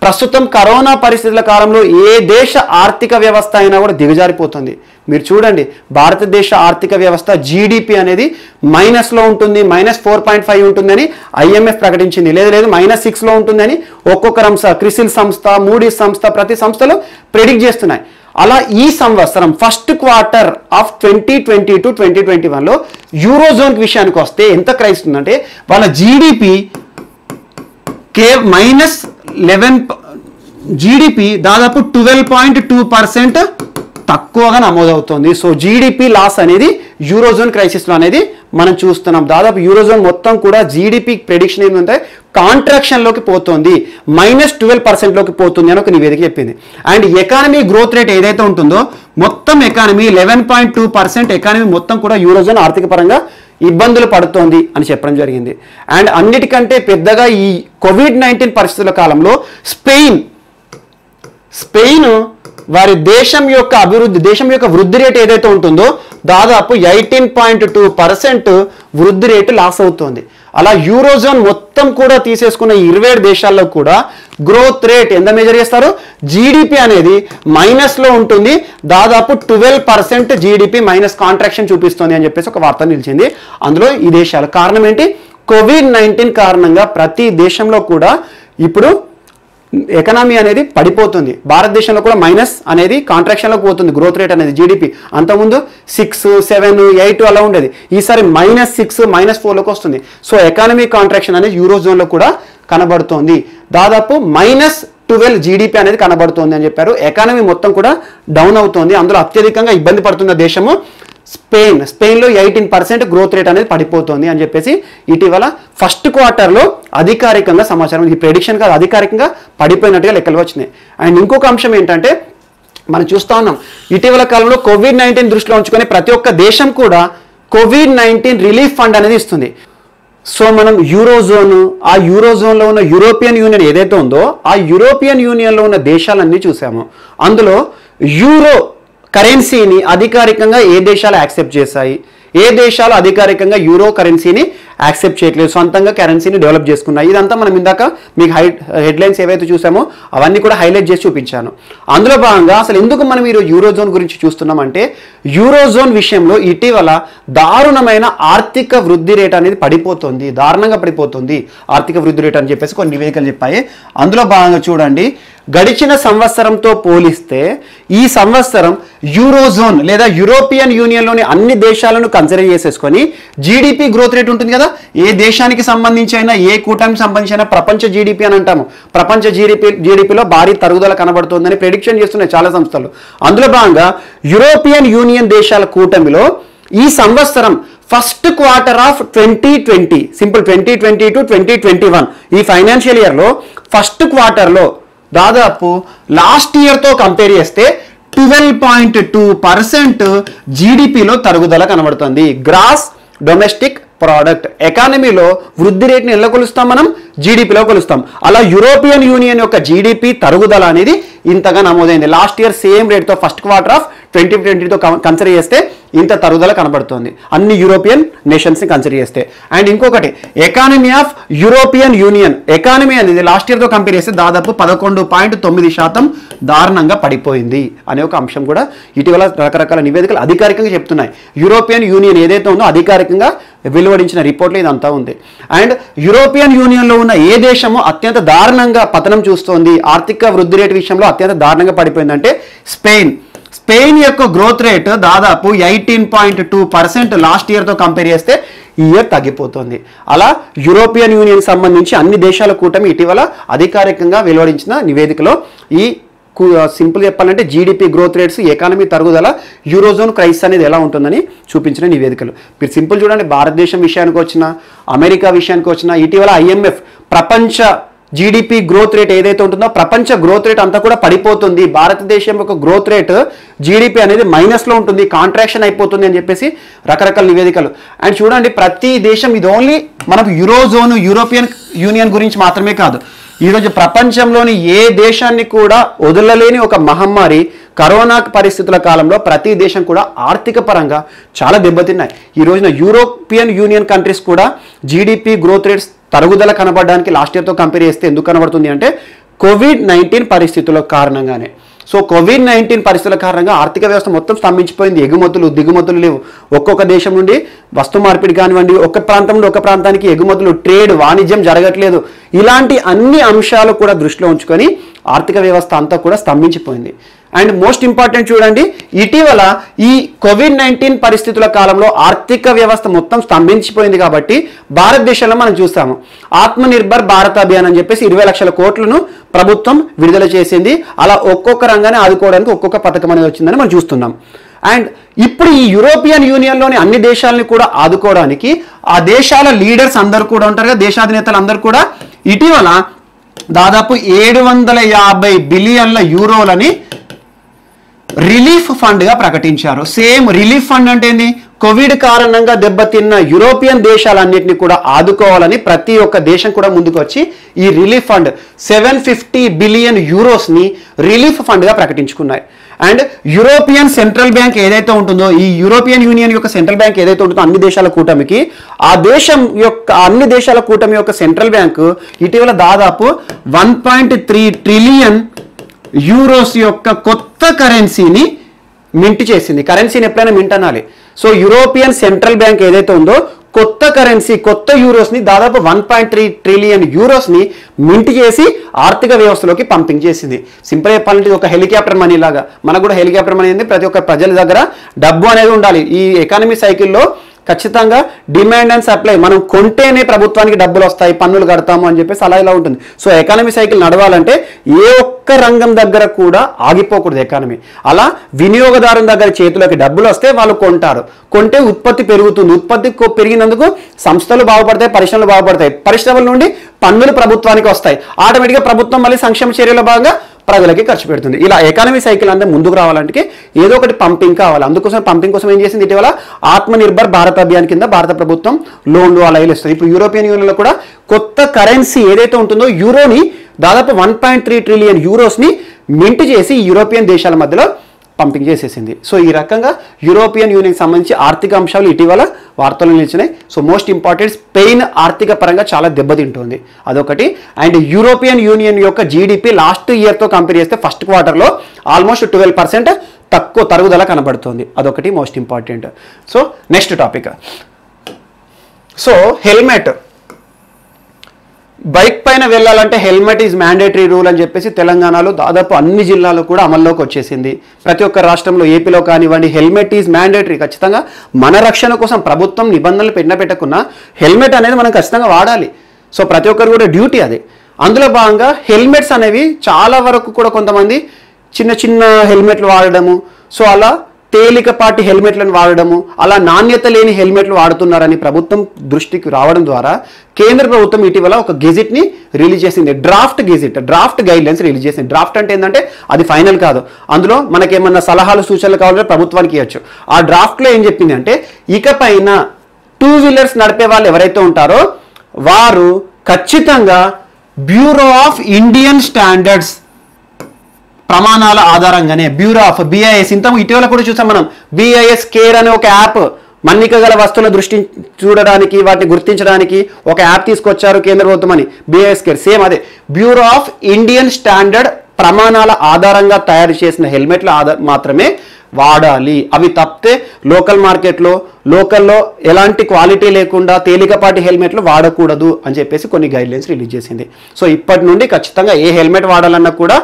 ప్రస్తుతం కరోనా పరిస్థితుల కాలంలో ఏ దేశ ఆర్థిక వ్యవస్థ అయినా కూడా దిగజారిపోతుంది. మీరు చూడండి, భారతదేశ ఆర్థిక వ్యవస్థ జీడిపి అనేది మైనస్లో ఉంటుంది, -4.5 ఉంటుందని IMF ప్రకటించింది. లేదు -6లో ఉంటుందని ఒక్కొక్క క్రిసిల్ సంస్థ, మూడీస్ సంస్థ, ప్రతి సంస్థలు ప్రెడిక్ట్ చేస్తున్నాయి. అలా ఈ సంవత్సరం ఫస్ట్ క్వార్టర్ ఆఫ్ 2020-2021లో యూరోజోన్ విషయానికి వస్తే ఎంత క్రైసిస్ ఉందంటే, వాళ్ళ జీడిపి జీడిపి దాదాపు 12.2% తక్కువగా నమోదవుతుంది. సో జీడిపి లాస్ అనేది యూరోజోన్ క్రైసిస్లో అనేది మనం చూస్తున్నాం. దాదాపు యూరోజోన్ మొత్తం కూడా జీడిపి ప్రెడిక్షన్ ఏంటంటే కాంట్రాక్షన్లోకి పోతుంది, -12%లోకి పోతుంది అని ఒక నివేదిక చెప్పింది. అండ్ ఎకానమీ గ్రోత్ రేట్ ఏదైతే ఉంటుందో, మొత్తం ఎకానమీ 11.2% ఎకానమీ మొత్తం కూడా యూరోజోన్ ఆర్థిక పరంగా ఇబ్బందులు పడుతోంది అని చెప్పడం జరిగింది. అండ్ అన్నిటికంటే పెద్దగా ఈ COVID-19 పరిస్థితుల కాలంలో స్పెయిన్ వారి దేశం యొక్క వృద్ధి రేటు ఏదైతే ఉంటుందో దాదాపు 18.2% వృద్ధి రేటు లాస్ అవుతుంది. అలా యూరోజోన్ మొత్తం కూడా తీసేసుకున్న 27 దేశాల్లో కూడా గ్రోత్ రేట్ ఎంత మెజర్ చేస్తారు, జీడిపి అనేది మైనస్లో ఉంటుంది. దాదాపు 12% జీడిపి మైనస్ కాంట్రాక్షన్ చూపిస్తుంది అని చెప్పేసి ఒక వార్త నిలిచింది. అందులో ఈ దేశాలు కారణం ఏంటి, COVID-19 కారణంగా ప్రతి దేశంలో కూడా ఇప్పుడు ఎకనామీ అనేది పడిపోతుంది. భారతదేశంలో కూడా మైనస్ అనేది కాంట్రాక్షన్లోకి పోతుంది గ్రోత్ రేట్ అనేది. జీడిపి అంతకుముందు 6, 7, 8 అలా ఉండేది, ఈసారి -6, -4లోకి వస్తుంది. సో ఎకానమీ కాంట్రాక్షన్ అనేది యూరోజోన్లో కూడా కనబడుతోంది. దాదాపు 12 జీడిపి అనేది కనబడుతోంది అని చెప్పారు. ఎకానమీ మొత్తం కూడా డౌన్ అవుతోంది. అందులో అత్యధికంగా ఇబ్బంది పడుతున్న దేశము స్పెయిన్లో 18% గ్రోత్ రేట్ అనేది పడిపోతుంది అని చెప్పేసి ఇటీవల ఫస్ట్ క్వార్టర్లో అధికారికంగా సమాచారం, ఇది ప్రెడిక్షన్ కాదు, అధికారికంగా పడిపోయినట్టుగా లెక్కలు వచ్చినాయి. అండ్ ఇంకొక అంశం ఏంటంటే మనం చూస్తూ ఉన్నాం ఇటీవల కాలంలో కోవిడ్-19 దృష్టిలో ఉంచుకొని ప్రతి ఒక్క దేశం కూడా కోవిడ్-19 రిలీఫ్ ఫండ్ అనేది ఇస్తుంది. సో మనం యూరోజోన్, ఆ యూరోజోన్లో ఉన్న యూరోపియన్ యూనియన్ ఏదైతే ఉందో ఆ యూరోపియన్ యూనియన్లో ఉన్న దేశాలన్నీ చూసాము. అందులో యూరో కరెన్సీని అధికారికంగా ఏ దేశాలు యాక్సెప్ట్ చేశాయి, ఏ దేశాలు అధికారికంగా యూరో కరెన్సీని యాక్సెప్ట్ చేయట్లేదు, సొంతంగా కరెన్సీని డెవలప్ చేసుకున్నాయి. ఇదంతా మనం ఇందాక మీకు హెడ్లైన్స్ ఏవైతే చూసామో అవన్నీ కూడా హైలైట్ చేసి చూపించాను. అందులో భాగంగా అసలు ఎందుకు మనం ఈరోజు యూరోజోన్ గురించి చూస్తున్నామంటే యూరోజోన్ విషయంలో ఇటీవల దారుణమైన ఆర్థిక వృద్ధి రేట్ అనేది పడిపోతుంది, దారుణంగా పడిపోతుంది ఆర్థిక వృద్ధి రేట్ అని చెప్పేసి కొన్ని నివేదికలు చెప్పాయి. అందులో భాగంగా చూడండి, గడిచిన సంవత్సరంతో పోలిస్తే ఈ సంవత్సరం యూరోజోన్ లేదా యూరోపియన్ యూనియన్లోని అన్ని దేశాలను కన్సిడర్ చేసేసుకొని జీడిపి గ్రోత్ రేట్ ఉంటుంది కదా, ఏ దేశానికి సంబంధించి అయినా, ఏ కూటమికి సంబంధించిన ప్రపంచ జీడిపి అని అంటాము, ప్రపంచ జీడిపిలో భారీ తరుగుదల కనబడుతుందని ప్రెడిక్షన్ చేస్తున్నాయి చాలా సంస్థలు. అందులో భాగంగా యూరోపియన్ యూనియన్ దేశాల కూటమిలో ఈ సంవత్సరం first quarter of 2020, simple 2020 to 2021 ఈ ఫైనాన్షియల్ ఇయర్లో ఫస్ట్ క్వార్టర్లో దాదాపు లాస్ట్ ఇయర్తో కంపేర్ చేస్తే 12.2% జీడిపిలో తరుగుదల కనబడుతుంది. గ్రాస్ డొమెస్టిక్ ప్రోడక్ట్, ఎకానమీలో వృద్ధి రేట్ని ఎలా కొలుస్తాం మనం, జీడిపిలో కొలుస్తాం. అలా యూరోపియన్ యూనియన్ యొక్క జీడిపి తరుగుదల అనేది ఇంతగా నమోదైంది. లాస్ట్ ఇయర్ సేమ్ రేట్తో ఫస్ట్ క్వార్టర్ ఆఫ్ 2020తో కన్సిడర్ చేస్తే ఇంత తరుగుదల కనబడుతుంది అన్ని యూరోపియన్ నేషన్స్ని కన్సిడర్ చేస్తే. అండ్ ఇంకొకటి, economy of European union, economy అనేది లాస్ట్ ఇయర్తో కంపేర్ చేస్తే దాదాపు 11.9% దారుణంగా పడిపోయింది అనే ఒక అంశం కూడా ఇటీవల రకరకాల నివేదికలు అధికారికంగా చెప్తున్నాయి. యూరోపియన్ యూనియన్ ఏదైతే ఉందో అధికారికంగా వెలువడించిన రిపోర్ట్లో ఇదంతా ఉంది. అండ్ యూరోపియన్ యూనియన్లో ఉన్న ఏ దేశము అత్యంత దారుణంగా పతనం చూస్తోంది, ఆర్థిక వృద్ధి రేటు విషయంలో అత్యంత దారుణంగా పడిపోయిందంటే స్పెయిన్ యొక్క గ్రోత్ రేట్ దాదాపు 18.2% లాస్ట్ ఇయర్తో కంపేర్ చేస్తే ఈ ఇయర్ తగ్గిపోతుంది. అలా యూరోపియన్ యూనియన్ సంబంధించి అన్ని దేశాల కూటమి ఇటీవల అధికారికంగా వెలువడించిన నివేదికలో ఈ సింపుల్ చెప్పాలంటే జీడిపి గ్రోత్ రేట్స్, ఎకానమీ తరుగుదల, యూరోజోన్ క్రైసిస్ అనేది ఎలా ఉంటుందని చూపించిన నివేదికలు. మీరు సింపుల్ చూడండి, భారతదేశం విషయానికి వచ్చినా, అమెరికా విషయానికి వచ్చినా, ఇటీవల IMF ప్రపంచ జీడిపి గ్రోత్ రేట్ ఏదైతే ఉంటుందో ప్రపంచ గ్రోత్ రేట్ అంతా కూడా పడిపోతుంది, భారతదేశం యొక్క గ్రోత్ రేట్ జీడిపి అనేది మైనస్లో ఉంటుంది, కాంట్రాక్షన్ అయిపోతుంది అని చెప్పేసి రకరకాల నివేదికలు. అండ్ చూడండి, ప్రతి దేశం, ఇది ఓన్లీ మనకు యూరోజోన్ యూరోపియన్ యూనియన్ గురించి మాత్రమే కాదు, ఈరోజు ప్రపంచంలోని ఏ దేశాన్ని కూడా వదలలేని ఒక మహమ్మారి కరోనా పరిస్థితుల కాలంలో ప్రతి దేశం కూడా ఆర్థిక పరంగా చాలా దెబ్బతిన్నాయి. ఈ రోజున యూరోపియన్ యూనియన్ కంట్రీస్ కూడా జీడిపి గ్రోత్ రేట్స్ తరుగుదల కనబడడానికి లాస్ట్ ఇయర్తో కంపేర్ చేస్తే ఎందుకు కనబడుతుంది అంటే కోవిడ్-19 పరిస్థితుల కారణంగానే. సో కోవిడ్-19 పరిస్థితుల కారణంగా ఆర్థిక వ్యవస్థ మొత్తం స్తంభించిపోయింది, ఎగుమతులు దిగుమతులు లేవు, ఒక్కొక్క దేశం నుండి వస్తు మార్పిడి కానివ్వండి, ఒక ప్రాంతం నుండి ఒక ప్రాంతానికి ఎగుమతులు, ట్రేడ్, వాణిజ్యం జరగట్లేదు. ఇలాంటి అన్ని అంశాలు కూడా దృష్టిలో ఉంచుకొని ఆర్థిక వ్యవస్థ అంతా కూడా స్తంభించిపోయింది. అండ్ మోస్ట్ ఇంపార్టెంట్ చూడండి, ఇటీవల ఈ కోవిడ్-19 పరిస్థితుల కాలంలో ఆర్థిక వ్యవస్థ మొత్తం స్తంభించిపోయింది కాబట్టి భారతదేశంలో మనం చూస్తాము ఆత్మనిర్భర్ భారత్ అభియాన్ అని చెప్పేసి 20 లక్షల కోట్లను ప్రభుత్వం విడుదల చేసింది. అలా ఒక్కొక్క రంగాన్ని ఆదుకోవడానికి ఒక్కొక్క పథకం అనేది వచ్చిందని మనం చూస్తున్నాం. అండ్ ఇప్పుడు ఈ యూరోపియన్ యూనియన్లోని అన్ని దేశాలని కూడా ఆదుకోవడానికి ఆ దేశాల లీడర్స్ అందరూ కూడా ఉంటారు కదా, దేశాధినేతలు అందరూ కూడా ఇటీవల దాదాపు 750 బిలియన్ల యూరోలని రిలీఫ్ ఫండ్గా ప్రకటించారు. సేమ్ రిలీఫ్ ఫండ్ అంటే ఏంది, కోవిడ్ కారణంగా దెబ్బతిన్న యూరోపియన్ దేశాలన్నింటినీ కూడా ఆదుకోవాలని ప్రతి ఒక్క దేశం కూడా ముందుకు వచ్చి ఈ రిలీఫ్ ఫండ్ 750 బిలియన్ యూరోస్ని రిలీఫ్ ఫండ్గా ప్రకటించుకున్నాయి. అండ్ యూరోపియన్ సెంట్రల్ బ్యాంక్ ఏదైతే ఉంటుందో, ఈ యూరోపియన్ యూనియన్ యొక్క సెంట్రల్ బ్యాంక్ ఏదైతే ఉంటుందో అన్ని దేశాల కూటమికి, ఆ దేశం యొక్క అన్ని దేశాల కూటమి యొక్క సెంట్రల్ బ్యాంకు ఇటీవల దాదాపు 1.3 ట్రిలియన్ యూరోస్ యొక్క కొత్త కరెన్సీని మింట్ చేసింది. కరెన్సీని ఎప్పుడైనా మింట్ అనాలి. సో యూరోపియన్ సెంట్రల్ బ్యాంక్ ఏదైతే ఉందో కొత్త కరెన్సీ, కొత్త యూరోస్ని దాదాపు 1.3 ట్రిలియన్ యూరోస్ని మింట్ చేసి ఆర్థిక వ్యవస్థలోకి పంపింగ్ చేసింది. సింపుల్ చెప్పాలంటే ఒక హెలికాప్టర్ మనీ లాగా, మనకు కూడా హెలికాప్టర్ మనీ అనేది ప్రతి ఒక్క ప్రజల దగ్గర డబ్బు అనేది ఉండాలి. ఈ ఎకానమీ సైకిల్లో ఖచ్చితంగా డిమాండ్ అండ్ సప్లై, మనం కొంటేనే ప్రభుత్వానికి డబ్బులు వస్తాయి, పన్నులు కడతాము అని చెప్పేసి అలా ఇలా ఉంటుంది. సో ఎకానమీ సైకిల్ నడవాలంటే ఏ ఒక్క రంగం దగ్గర కూడా ఆగిపోకూడదు ఎకానమీ. అలా వినియోగదారుని దగ్గర చేతులకి డబ్బులు వస్తే వాళ్ళు కొంటారు, కొంటే ఉత్పత్తి పెరుగుతుంది, ఉత్పత్తి పెరిగినందుకు సంస్థలు బాగుపడతాయి, పరిశ్రమలు బాగుపడతాయి, పరిశ్రమల నుండి పన్నులు ప్రభుత్వానికి వస్తాయి, ఆటోమేటిక్గా ప్రభుత్వం మళ్ళీ సంక్షేమ చర్యల భాగంగా ప్రజలకి ఖర్చు పెడుతుంది. ఇలా ఎకానమీ సైకిల్ అంతా ముందుకు రావాలంటే ఏదో ఒకటి పంపింగ్ కావాలి. అందుకోసం పంపింగ్ కోసం ఏం చేసింది, ఇటీవల ఆత్మనిర్భర్ భారత్ అభియాన్ కింద భారత ప్రభుత్వం లోన్లు అలా ఇస్తుంది. ఇప్పుడు యూరోపియన్ యూనియన్లో కూడా కొత్త కరెన్సీ ఏదైతే ఉంటుందో యూరోని దాదాపు 1.3 ట్రిలియన్ యూరోస్ని మింట్ చేసి యూరోపియన్ దేశాల మధ్యలో పంపింగ్ చేసేసింది. సో ఈ రకంగా యూరోపియన్ యూనియన్కి సంబంధించి ఆర్థిక అంశాలు ఇటీవల వార్తలు నిలిచినాయి. సో మోస్ట్ ఇంపార్టెంట్, స్పెయిన్ ఆర్థిక పరంగా చాలా దెబ్బతింటుంది అదొకటి. అండ్ యూరోపియన్ యూనియన్ యొక్క జీడిపి లాస్ట్ ఇయర్తో కంపేర్ చేస్తే ఫస్ట్ క్వార్టర్లో ఆల్మోస్ట్ 12% తక్కువ తరుగుదల కనబడుతుంది, అదొకటి most important. So next topic, so helmet. Bike పైన వెళ్ళాలంటే హెల్మెట్ ఈజ్ మ్యాండేటరీ రూల్ అని చెప్పేసి తెలంగాణలో దాదాపు అన్ని జిల్లాలు కూడా అమల్లోకి వచ్చేసింది. ప్రతి ఒక్క రాష్ట్రంలో, ఏపీలో కానివ్వండి, హెల్మెట్ ఈజ్ మ్యాండేటరీ. ఖచ్చితంగా మన రక్షణ కోసం ప్రభుత్వం నిబంధనలు పెట్టకున్నా హెల్మెట్ అనేది మనం ఖచ్చితంగా వాడాలి. సో ప్రతి ఒక్కరు కూడా డ్యూటీ అది. అందులో భాగంగా హెల్మెట్స్ అనేవి చాలా వరకు కూడా కొంతమంది చిన్న చిన్న హెల్మెట్లు వాడడము, సో అలా తేలికపాటి హెల్మెట్లను వాడడము, అలా నాణ్యత లేని హెల్మెట్లు వాడుతున్నారని ప్రభుత్వం దృష్టికి రావడం ద్వారా కేంద్ర ప్రభుత్వం ఇటీవల ఒక గెజిట్ని రిలీజ్ చేసింది. Draft gazette, draft guidelines release చేసింది. డ్రాఫ్ట్ అంటే ఏంటంటే అది ఫైనల్ కాదు, అందులో మనకేమన్నా సలహాలు సూచనలు కావాలంటే ప్రభుత్వానికి ఇవ్వచ్చు. ఆ డ్రాఫ్ట్లో ఏం చెప్పింది అంటే ఇకపైన 2 వీలర్స్ నడిపే వాళ్ళు ఎవరైతే ఉంటారో వారు ఖచ్చితంగా బ్యూరో ఆఫ్ ఇండియన్ స్టాండర్డ్స్ ప్రమాణాల ఆధారంగానే, బ్యూరో ఆఫ్ BIS, ఇంత ఇటీవల కూడా చూసాం మనం, BIS కేర్ అనే ఒక యాప్, మన్నిక గల వస్తువుల దృష్టి చూడడానికి వాటిని గుర్తించడానికి ఒక యాప్ తీసుకొచ్చారు కేంద్ర ప్రభుత్వం అని, BIS కేర్. సేమ్ అదే బ్యూరో ఆఫ్ ఇండియన్ స్టాండర్డ్ ప్రమాణాల ఆధారంగా తయారు చేసిన హెల్మెట్లు మాత్రమే వాడాలి. అవి తప్పితే లోకల్లో ఎలాంటి క్వాలిటీ లేకుండా తేలికపాటి హెల్మెట్లు వాడకూడదు అని చెప్పేసి కొన్ని గైడ్లైన్స్ రిలీజ్ చేసింది. సో ఇప్పటి నుండి ఖచ్చితంగా ఏ హెల్మెట్ వాడాలన్నా కూడా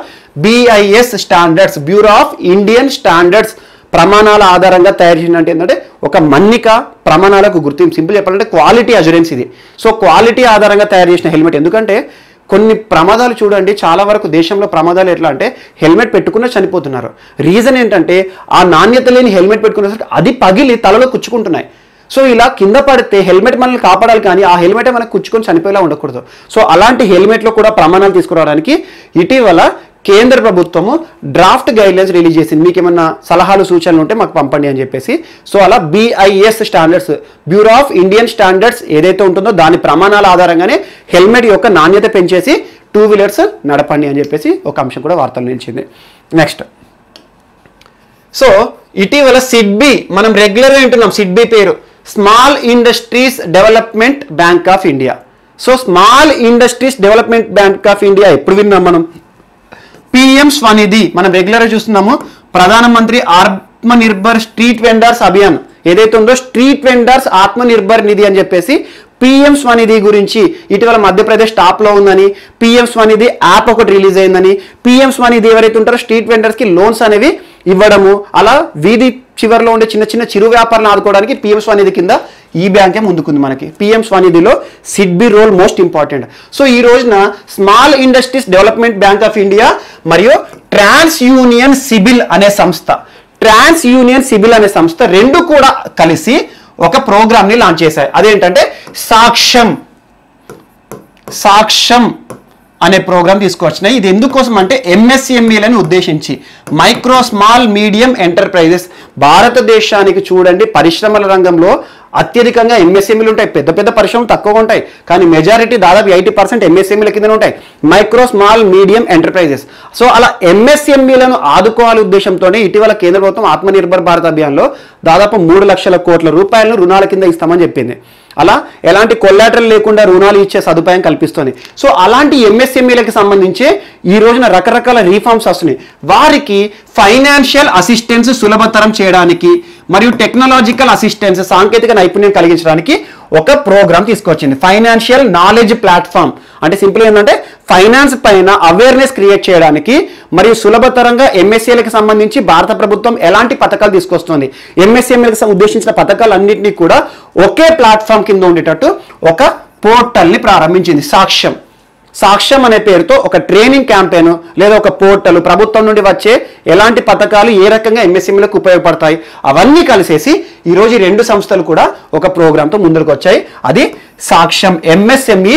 BIS standards, bureau of Indian standards ప్రమాణాల ఆధారంగా తయారు చేసినట్టు ఏంటంటే ఒక మన్నిక ప్రమాణాలకు గుర్తింపు. సింపుల్ చెప్పాలంటే క్వాలిటీ అజురెన్స్ ఇది. సో క్వాలిటీ ఆధారంగా తయారు చేసిన హెల్మెట్. ఎందుకంటే కొన్ని ప్రమాదాలు చూడండి, చాలా వరకు దేశంలో ప్రమాదాలు ఎట్లా అంటే హెల్మెట్ పెట్టుకున్న చనిపోతున్నారు. రీజన్ ఏంటంటే ఆ నాణ్యత లేని హెల్మెట్ పెట్టుకునేసరికి అది పగిలి తలలో కుచ్చుకుంటున్నాయి. సో ఇలా కింద పడితే హెల్మెట్ మనల్ని కాపాడాలి, కానీ ఆ హెల్మెట్ మనకు కుచ్చుకొని చనిపోయేలా ఉండకూడదు. సో అలాంటి హెల్మెట్లో కూడా ప్రమాణాలు తీసుకురావడానికి ఇటీవల కేంద్ర ప్రభుత్వము డ్రాఫ్ట్ గైడ్లైన్స్ రిలీజ్ చేసింది. మీకు ఏమన్నా సలహాలు సూచనలు ఉంటే మాకు పంపండి అని చెప్పేసి. సో అలా BIS standards, bureau of Indian standards ఏదైతే ఉంటుందో దాని ప్రమాణాల ఆధారంగానే హెల్మెట్ యొక్క నాణ్యత పెంచేసి 2 వీలర్స్ నడపండి అని చెప్పేసి ఒక అంశం కూడా వార్తలు నిలిచింది. నెక్స్ట్, సో ఇటీవల సిడ్బీ, మనం రెగ్యులర్గా వింటున్నాం సిడ్బీ పేరు, small industries development bank of India. So small industries development bank of India ఎప్పుడు విన్నాం మనం? PM స్వనిధి మనం రెగ్యులర్గా చూస్తున్నాము. ప్రధానమంత్రి ఆత్మనిర్భర్ స్ట్రీట్ వెండర్స్ అభియాన్ ఏదైతే ఉందో, స్ట్రీట్ వెండర్స్ ఆత్మనిర్భర్ నిధి అని చెప్పేసి PM స్వనిధి గురించి ఇటీవల మధ్యప్రదేశ్ టాప్లో ఉందని, PM స్వనిధి యాప్ ఒకటి రిలీజ్ అయిందని, PM స్వనిధి ఎవరైతే ఉంటారో స్ట్రీట్ వెండర్స్కి లోన్స్ అనేవి ఇవ్వడము, అలా వీధి చివరిలో ఉండే చిన్న చిన్న చిరు వ్యాపారాలను ఆదుకోవడానికి PM స్వనిధి కింద ఈ బ్యాంకే ముందుకుంది మనకి. PM స్వనిధిలో SIDBI role most important. So ఈ రోజున small industries development bank of India మరియు ట్రాన్స్ యూనియన్ సిబిల్ అనే సంస్థ రెండు కూడా కలిసి ఒక ప్రోగ్రామ్ని లాంచ్ చేశాయి. అదేంటంటే సాక్ష్యం అనే ప్రోగ్రామ్ తీసుకొచ్చినాయి. ఇది ఎందుకోసం అంటే MSMEలను ఉద్దేశించి, మైక్రో స్మాల్ మీడియం ఎంటర్ప్రైజెస్. భారతదేశానికి చూడండి పరిశ్రమల రంగంలో అత్యధికంగా MSMEలు ఉంటాయి. పెద్ద పెద్ద పరిశ్రమలు తక్కువగా ఉంటాయి, కానీ మెజారిటీ దాదాపు 80% MSMEల కింద ఉంటాయి, micro small medium enterprises. So అలా MSMEలను ఆదుకోవాలి ఉద్దేశంతోనే ఇటీవల కేంద్ర ప్రభుత్వం ఆత్మనిర్భర్ భారత్ అభియాన్లో దాదాపు 3 లక్షల కోట్ల రూపాయలను రుణాల కింద ఇస్తామని చెప్పింది. అలా ఎలాంటి కొల్లాటరల్ లేకుండా రుణాలు ఇచ్చే సదుపాయం కల్పిస్తుంది. సో అలాంటి MSMEలకు సంబంధించి ఈ రోజున రకరకాల రీఫార్మ్స్ వస్తున్నాయి. వారికి ఫైనాన్షియల్ అసిస్టెన్స్ సులభతరం చేయడానికి మరియు టెక్నాలజికల్ అసిస్టెన్స్ సాంకేతిక నైపుణ్యం కలిగించడానికి ఒక ప్రోగ్రామ్ తీసుకొచ్చింది, ఫైనాన్షియల్ నాలెడ్జ్ ప్లాట్ఫామ్. అంటే సింపుల్ ఏంటంటే ఫైనాన్స్ పైన అవేర్నెస్ క్రియేట్ చేయడానికి మరియు సులభతరంగా ఎంఎస్ఎంఈలకు సంబంధించి భారత ప్రభుత్వం ఎలాంటి పథకాలు తీసుకొస్తుంది, ఎంఎస్ఎంఈలకు ఉద్దేశించిన పథకాలన్నింటినీ కూడా ఒకే ప్లాట్ఫామ్ కింద ఉండేటట్టు ఒక పోర్టల్ని ప్రారంభించింది. సాక్ష్యం అనే పేరుతో ఒక ట్రైనింగ్ క్యాంపెయిన్ లేదా ఒక పోర్టల్, ప్రభుత్వం నుండి వచ్చే ఎలాంటి పథకాలు ఏ రకంగా ఎంఎస్ఎంఈలకు ఉపయోగపడతాయి అవన్నీ కలిసేసి ఈరోజు ఈ రెండు సంస్థలు కూడా ఒక ప్రోగ్రాంతో ముందుకు వచ్చాయి. అది సాక్ష్యం. ఎంఎస్ఎంఈ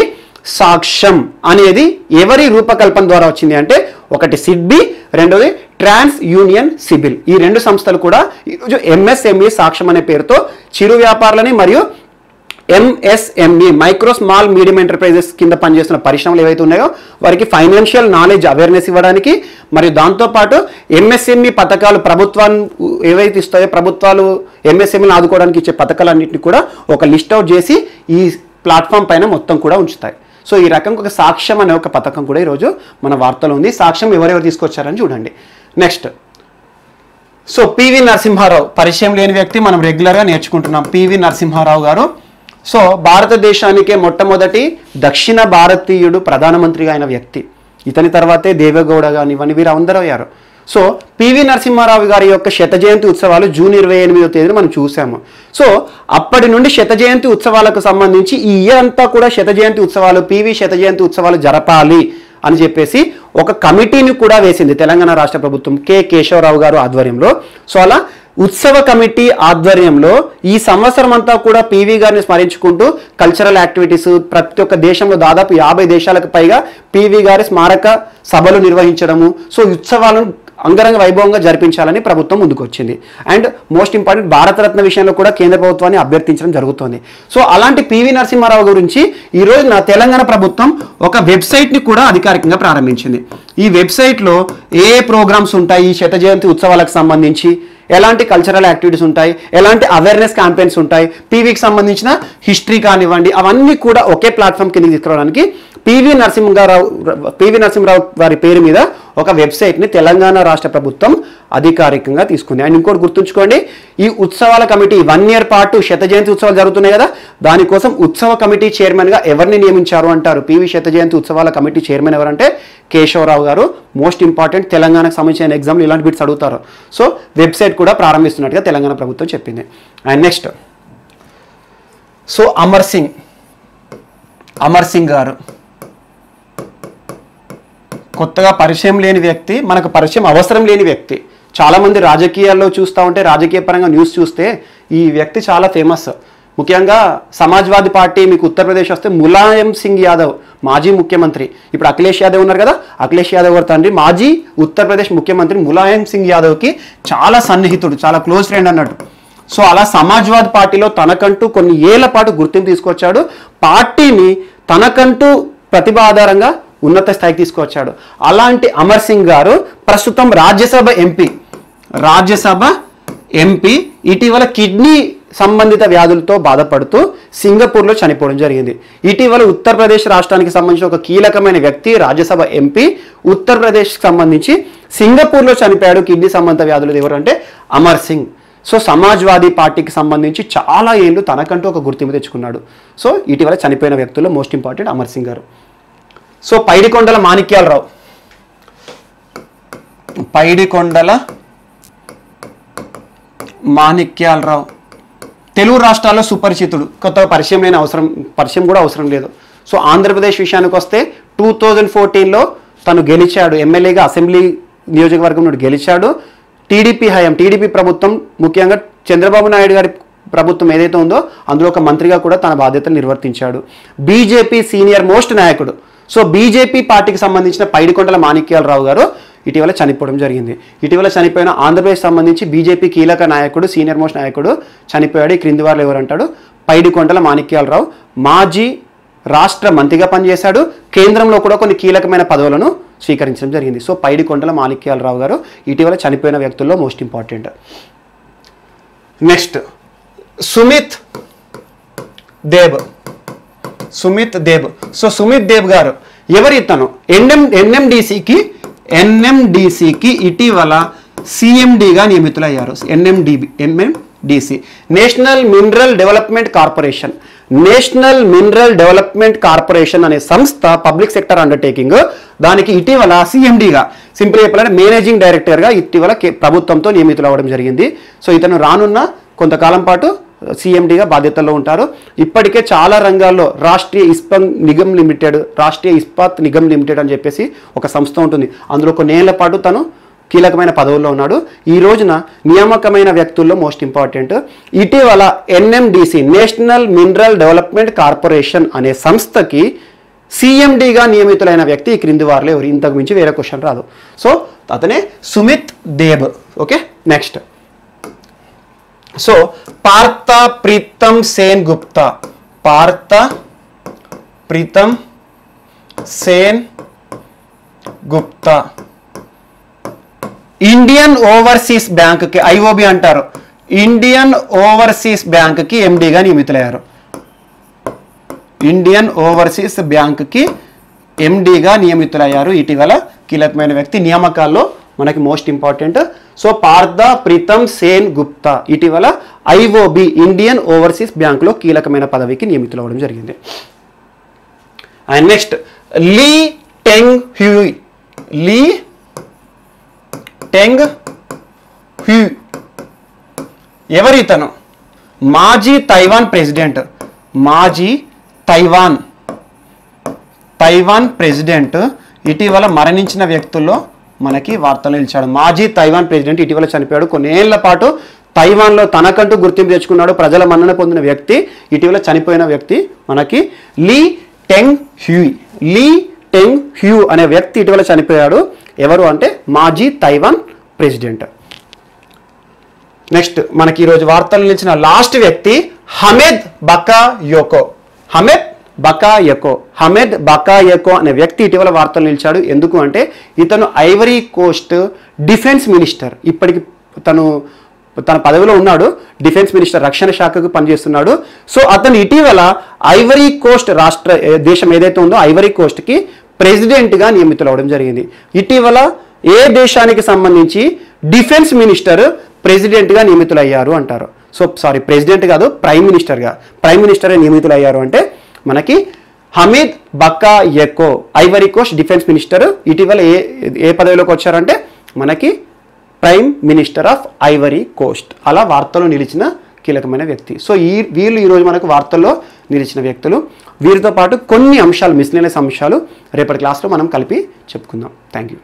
సాక్ష్యం అనేది ఎవరి రూపకల్పన ద్వారా వచ్చింది అంటే ఒకటి సిడ్బి, రెండోది ట్రాన్స్ యూనియన్ సిబిల్. ఈ రెండు సంస్థలు కూడా ఈరోజు ఎంఎస్ఎంఈ సాక్ష్యం అనే పేరుతో చిరు వ్యాపారులని మరియు MSME micro small medium enterprises కింద పనిచేస్తున్న పరిశ్రమలు ఏవైతే ఉన్నాయో వారికి ఫైనాన్షియల్ నాలెడ్జ్ అవేర్నెస్ ఇవ్వడానికి మరియు దాంతోపాటు ఎంఎస్ఎంఈ పథకాలు ప్రభుత్వాన్ని ఏవైతే ఇస్తాయో ప్రభుత్వాలు ఎంఎస్ఎంఈని ఆదుకోవడానికి ఇచ్చే పథకాలన్నింటినీ కూడా ఒక లిస్ట్ అవుట్ చేసి ఈ ప్లాట్ఫామ్ పైన మొత్తం కూడా ఉంచుతాయి. సో ఈ రకంగా ఒక సాక్ష్యం అనే ఒక పథకం కూడా ఈరోజు మన వార్తలో ఉంది. సాక్ష్యం ఎవరెవరు తీసుకొచ్చారని చూడండి. నెక్స్ట్, సో పివి నరసింహారావు పరిచయం లేని వ్యక్తి, మనం రెగ్యులర్గా నేర్చుకుంటున్నాం. పివి నరసింహారావు గారు సో భారతదేశానికే మొట్టమొదటి దక్షిణ భారతీయుడు ప్రధానమంత్రిగా అయిన వ్యక్తి. ఇతని తర్వాతే దేవేగౌడ కానివ్వండి వీరు అందరూ అయ్యారు. సో పివి నరసింహారావు గారి యొక్క శత జయంతి ఉత్సవాలు జూన్ 28వ తేదీన మనం చూసాము. సో అప్పటి నుండి శత జయంతి ఉత్సవాలకు సంబంధించి ఈ ఇయర్ అంతా కూడా శత జయంతి ఉత్సవాలు, పివి శత జయంతి ఉత్సవాలు జరపాలి అని చెప్పేసి ఒక కమిటీని కూడా వేసింది తెలంగాణ రాష్ట్ర ప్రభుత్వం కె కేశవరావు గారు ఆధ్వర్యంలో. సో అలా ఉత్సవ కమిటీ ఆధ్వర్యంలో ఈ సంవత్సరం అంతా కూడా పివి గారిని స్మరించుకుంటూ కల్చరల్ యాక్టివిటీస్ ప్రతి ఒక్క దేశంలో దాదాపు 50 దేశాలకు పైగా పివి గారి స్మారక సభలు నిర్వహించడము, సో ఉత్సవాలను అంగరంగ వైభవంగా జరిపించాలని ప్రభుత్వం ముందుకొచ్చింది. అండ్ మోస్ట్ ఇంపార్టెంట్ భారతరత్న విషయంలో కూడా కేంద్ర ప్రభుత్వాన్ని అభ్యర్థించడం జరుగుతుంది. సో అలాంటి పివి నరసింహారావు గురించి ఈరోజు నా తెలంగాణ ప్రభుత్వం ఒక వెబ్సైట్ని కూడా అధికారికంగా ప్రారంభించింది. ఈ వెబ్సైట్లో ఏ ప్రోగ్రామ్స్ ఉంటాయి, ఈ శత జయంతి ఉత్సవాలకు సంబంధించి ఎలాంటి కల్చరల్ యాక్టివిటీస్ ఉంటాయి, ఎలాంటి అవేర్నెస్ క్యాంపెయిన్స్ ఉంటాయి, పీవీకి సంబంధించిన హిస్టరీ కానివ్వండి అవన్నీ కూడా ఒకే ప్లాట్ఫామ్ కింద తీసుకురావడానికి పివి నరసింహారావు వారి పేరు మీద ఒక వెబ్సైట్ని తెలంగాణ రాష్ట్ర ప్రభుత్వం అధికారికంగా తీసుకుంది. అండ్ ఇంకోటి గుర్తుంచుకోండి, ఈ ఉత్సవాల కమిటీ 1 year పాటు శత జయంతి ఉత్సవాలు జరుగుతున్నాయి కదా, దానికోసం ఉత్సవ కమిటీ చైర్మన్గా ఎవరిని నియమించారు అంటారు. పివి శత జయంతి ఉత్సవాల కమిటీ చైర్మన్ ఎవరంటే కేశవరావు గారు. మోస్ట్ ఇంపార్టెంట్ తెలంగాణకు సంబంధించిన ఎగ్జామ్లు ఇలాంటి బిట్స్ అడుగుతారు. సో వెబ్సైట్ కూడా ప్రారంభిస్తున్నట్టుగా తెలంగాణ ప్రభుత్వం చెప్పింది. And next, so Amar Singh గారు కొత్తగా పరిచయం లేని వ్యక్తి, మనకు పరిచయం అవసరం లేని వ్యక్తి. చాలామంది రాజకీయాల్లో చూస్తూ ఉంటే రాజకీయ పరంగా న్యూస్ చూస్తే ఈ వ్యక్తి చాలా ఫేమస్. ముఖ్యంగా సమాజ్వాదీ పార్టీ మీకు ఉత్తరప్రదేశ్ వస్తే ములాయం సింగ్ యాదవ్ మాజీ ముఖ్యమంత్రి, ఇప్పుడు అఖిలేష్ యాదవ్ ఉన్నారు కదా, అఖిలేష్ యాదవ్ గారి తండ్రి మాజీ ఉత్తరప్రదేశ్ ముఖ్యమంత్రి ములాయం సింగ్ యాదవ్కి చాలా సన్నిహితుడు, చాలా క్లోజ్ ఫ్రెండ్ అన్నట్టు. సో అలా సమాజ్వాదీ పార్టీలో తనకంటూ కొన్ని ఏళ్ల పాటు గుర్తింపు తీసుకొచ్చాడు. పార్టీని తనకంటూ ప్రతిభ ఆధారంగా ఉన్నత స్థాయికి తీసుకొచ్చాడు. అలాంటి అమర్ సింగ్ గారు ప్రస్తుతం రాజ్యసభ ఎంపీ ఇటీవల కిడ్నీ సంబంధిత వ్యాధులతో బాధపడుతూ సింగపూర్లో చనిపోవడం జరిగింది. ఇటీవల ఉత్తరప్రదేశ్ రాష్ట్రానికి సంబంధించిన ఒక కీలకమైన వ్యక్తి, రాజ్యసభ ఎంపీ, ఉత్తరప్రదేశ్కి సంబంధించి సింగపూర్లో చనిపోయాడు కిడ్నీ సంబంధిత వ్యాధులు. ఎవరంటే అమర్ సింగ్. సో సమాజ్వాదీ పార్టీకి సంబంధించి చాలా ఏళ్ళు తనకంటూ ఒక గుర్తింపు తెచ్చుకున్నాడు. సో ఇటీవల చనిపోయిన వ్యక్తుల్లో మోస్ట్ ఇంపార్టెంట్ అమర్ సింగ్ గారు. సో పైడికొండల మాణిక్యాలరావు తెలుగు రాష్ట్రాల్లో సుపరిచితుడు, కొత్తగా పరిచయం కూడా అవసరం లేదు. సో ఆంధ్రప్రదేశ్ విషయానికి వస్తే 2014లో తను గెలిచాడు, ఎమ్మెల్యేగా అసెంబ్లీ నియోజకవర్గం నుండి గెలిచాడు. టీడీపీ ప్రభుత్వం, ముఖ్యంగా చంద్రబాబు నాయుడు గారి ప్రభుత్వం ఏదైతే ఉందో అందులో ఒక మంత్రిగా కూడా తన బాధ్యతలు నిర్వర్తించాడు. బీజేపీ సీనియర్ మోస్ట్ నాయకుడు. సో బీజేపీ పార్టీకి సంబంధించిన పైడికొండల మాణిక్యాలరావు గారు ఇటీవల చనిపోవడం జరిగింది. ఇటీవల చనిపోయిన ఆంధ్రప్రదేశ్ సంబంధించి బీజేపీ కీలక నాయకుడు, సీనియర్ మోస్ట్ నాయకుడు చనిపోయాడు. ఈ క్రింది వారు ఎవరంటాడు? పైడికొండల మాణిక్యాలరావు మాజీ రాష్ట్ర మంత్రిగా పనిచేశాడు. కేంద్రంలో కూడా కొన్ని కీలకమైన పదవులను స్వీకరించడం జరిగింది. సో పైడికొండల మాణిక్యాలరావు గారు ఇటీవల చనిపోయిన వ్యక్తుల్లో most important. Next, Sumit Deb. So Sumit Deb గారు ఎవరి ఇతను? ఎన్ఎండిసికి ఇటీవల సిఎండిగా నియమితులయ్యారు. NMDC, national mineral development corporation. National mineral development corporation అనే సంస్థ పబ్లిక్ సెక్టర్ అండర్టేకింగ్. దానికి ఇటీవల సిఎండిగా, సింపుల్ చెప్పాలంటే మేనేజింగ్ డైరెక్టర్గా ఇటీవల ప్రభుత్వంతో నియమితులు అవ్వడం జరిగింది. సో ఇతను రానున్న కొంతకాలం పాటు సిఎండిగా బాధ్యతల్లో ఉంటారు. ఇప్పటికే చాలా రంగాల్లో రాష్ట్రీయ ఇస్పాత్ నిగమ్ లిమిటెడ్ అని చెప్పేసి ఒక సంస్థ ఉంటుంది. అందులో కొన్నేళ్ల పాటు తను కీలకమైన పదవుల్లో ఉన్నాడు. ఈ రోజున నియామకమైన వ్యక్తుల్లో మోస్ట్ ఇంపార్టెంట్ ఇటీవల NMDC, national mineral development corporation అనే సంస్థకి సిఎండిగా నియమితులైన వ్యక్తి ఈ క్రింది వారిలో ఎవరు? ఇంతకు మించి వేరే క్వశ్చన్ రాదు. సో అతనే Sumit Deb. Okay, next. So Partha Pritam Sen Gupta, Partha Pritam Sen Gupta Indian overseas బ్యాంక్కి, ఐఓబి అంటారు, ఇండియన్ ఓవర్సీస్ బ్యాంక్కి ఎండిగా నియమితులయ్యారు. ఇండియన్ ఓవర్సీస్ బ్యాంక్కి ఎండిగా నియమితులయ్యారు ఇటీవల కీలకమైన వ్యక్తి. నియామకాల్లో మనకి most important. So Partha Pritam Sen Gupta ఇటీవల ఐఓబి, ఇండియన్ ఓవర్సీస్ బ్యాంకులో కీలకమైన పదవికి నియమితులు అవ్వడం జరిగింది. అండ్ నెక్స్ట్ లీ టెంగ్ హ్యూయ్, లీ టెంగ్ హ్యూయ్ ఎవరు? ఇతను మాజీ తైవాన్ ప్రెసిడెంట్, మాజీ తైవాన్ ప్రెసిడెంట్. ఇటీవల మరణించిన వ్యక్తుల్లో మనకి వార్తలు నిలిచాడు. మాజీ తైవాన్ ప్రెసిడెంట్ ఇటీవల చనిపోయాడు. కొన్నేళ్ల పాటు తైవాన్లో తనకంటూ గుర్తింపు తెచ్చుకున్నాడు, ప్రజల మన్నన పొందిన వ్యక్తి, ఇటీవల చనిపోయిన వ్యక్తి మనకి లీ టెంగ్ హ్యూయ్. లీ టెంగ్ హ్యూ అనే వ్యక్తి ఇటీవల చనిపోయాడు. ఎవరు అంటే మాజీ తైవాన్ ప్రెసిడెంట్. నెక్స్ట్ మనకి ఈరోజు వార్తలు నిలిచిన లాస్ట్ వ్యక్తి హమెద్ బకాయోకో. హమెద్ బకాయోకో అనే వ్యక్తి ఇటీవల వార్తలు నిలిచాడు. ఎందుకు అంటే ఇతను ఐవరీ కోస్ట్ డిఫెన్స్ మినిస్టర్. ఇప్పటికి తన పదవిలో ఉన్నాడు, డిఫెన్స్ మినిస్టర్, రక్షణ శాఖకు పనిచేస్తున్నాడు. సో అతను ఇటీవల ఐవరీ కోస్ట్ దేశం ఏదైతే ఉందో ఐవరీ కోస్ట్కి ప్రెసిడెంట్గా నియమితులు అవడం జరిగింది. ఇటీవల ఏ దేశానికి సంబంధించి డిఫెన్స్ మినిస్టర్ ప్రెసిడెంట్గా నియమితులు అయ్యారు అంటారు? సో సారీ, ప్రెసిడెంట్ కాదు, ప్రైమ్ మినిస్టరే నియమితులు అయ్యారు అంటే మనకి Hamed Bakayoko, Ivory Coast defence minister, ఇటీవల ఏ పదవిలోకి వచ్చారంటే మనకి prime minister of Ivory Coast. అలా వార్తల్లో నిలిచిన కీలకమైన వ్యక్తి. సో వీళ్ళు ఈరోజు మనకు వార్తల్లో నిలిచిన వ్యక్తులు. వీరితో పాటు కొన్ని అంశాలు, మిస్లేనియస్ అంశాలు రేపటి క్లాస్లో మనం కలిపి చెప్పుకుందాం. Thank you.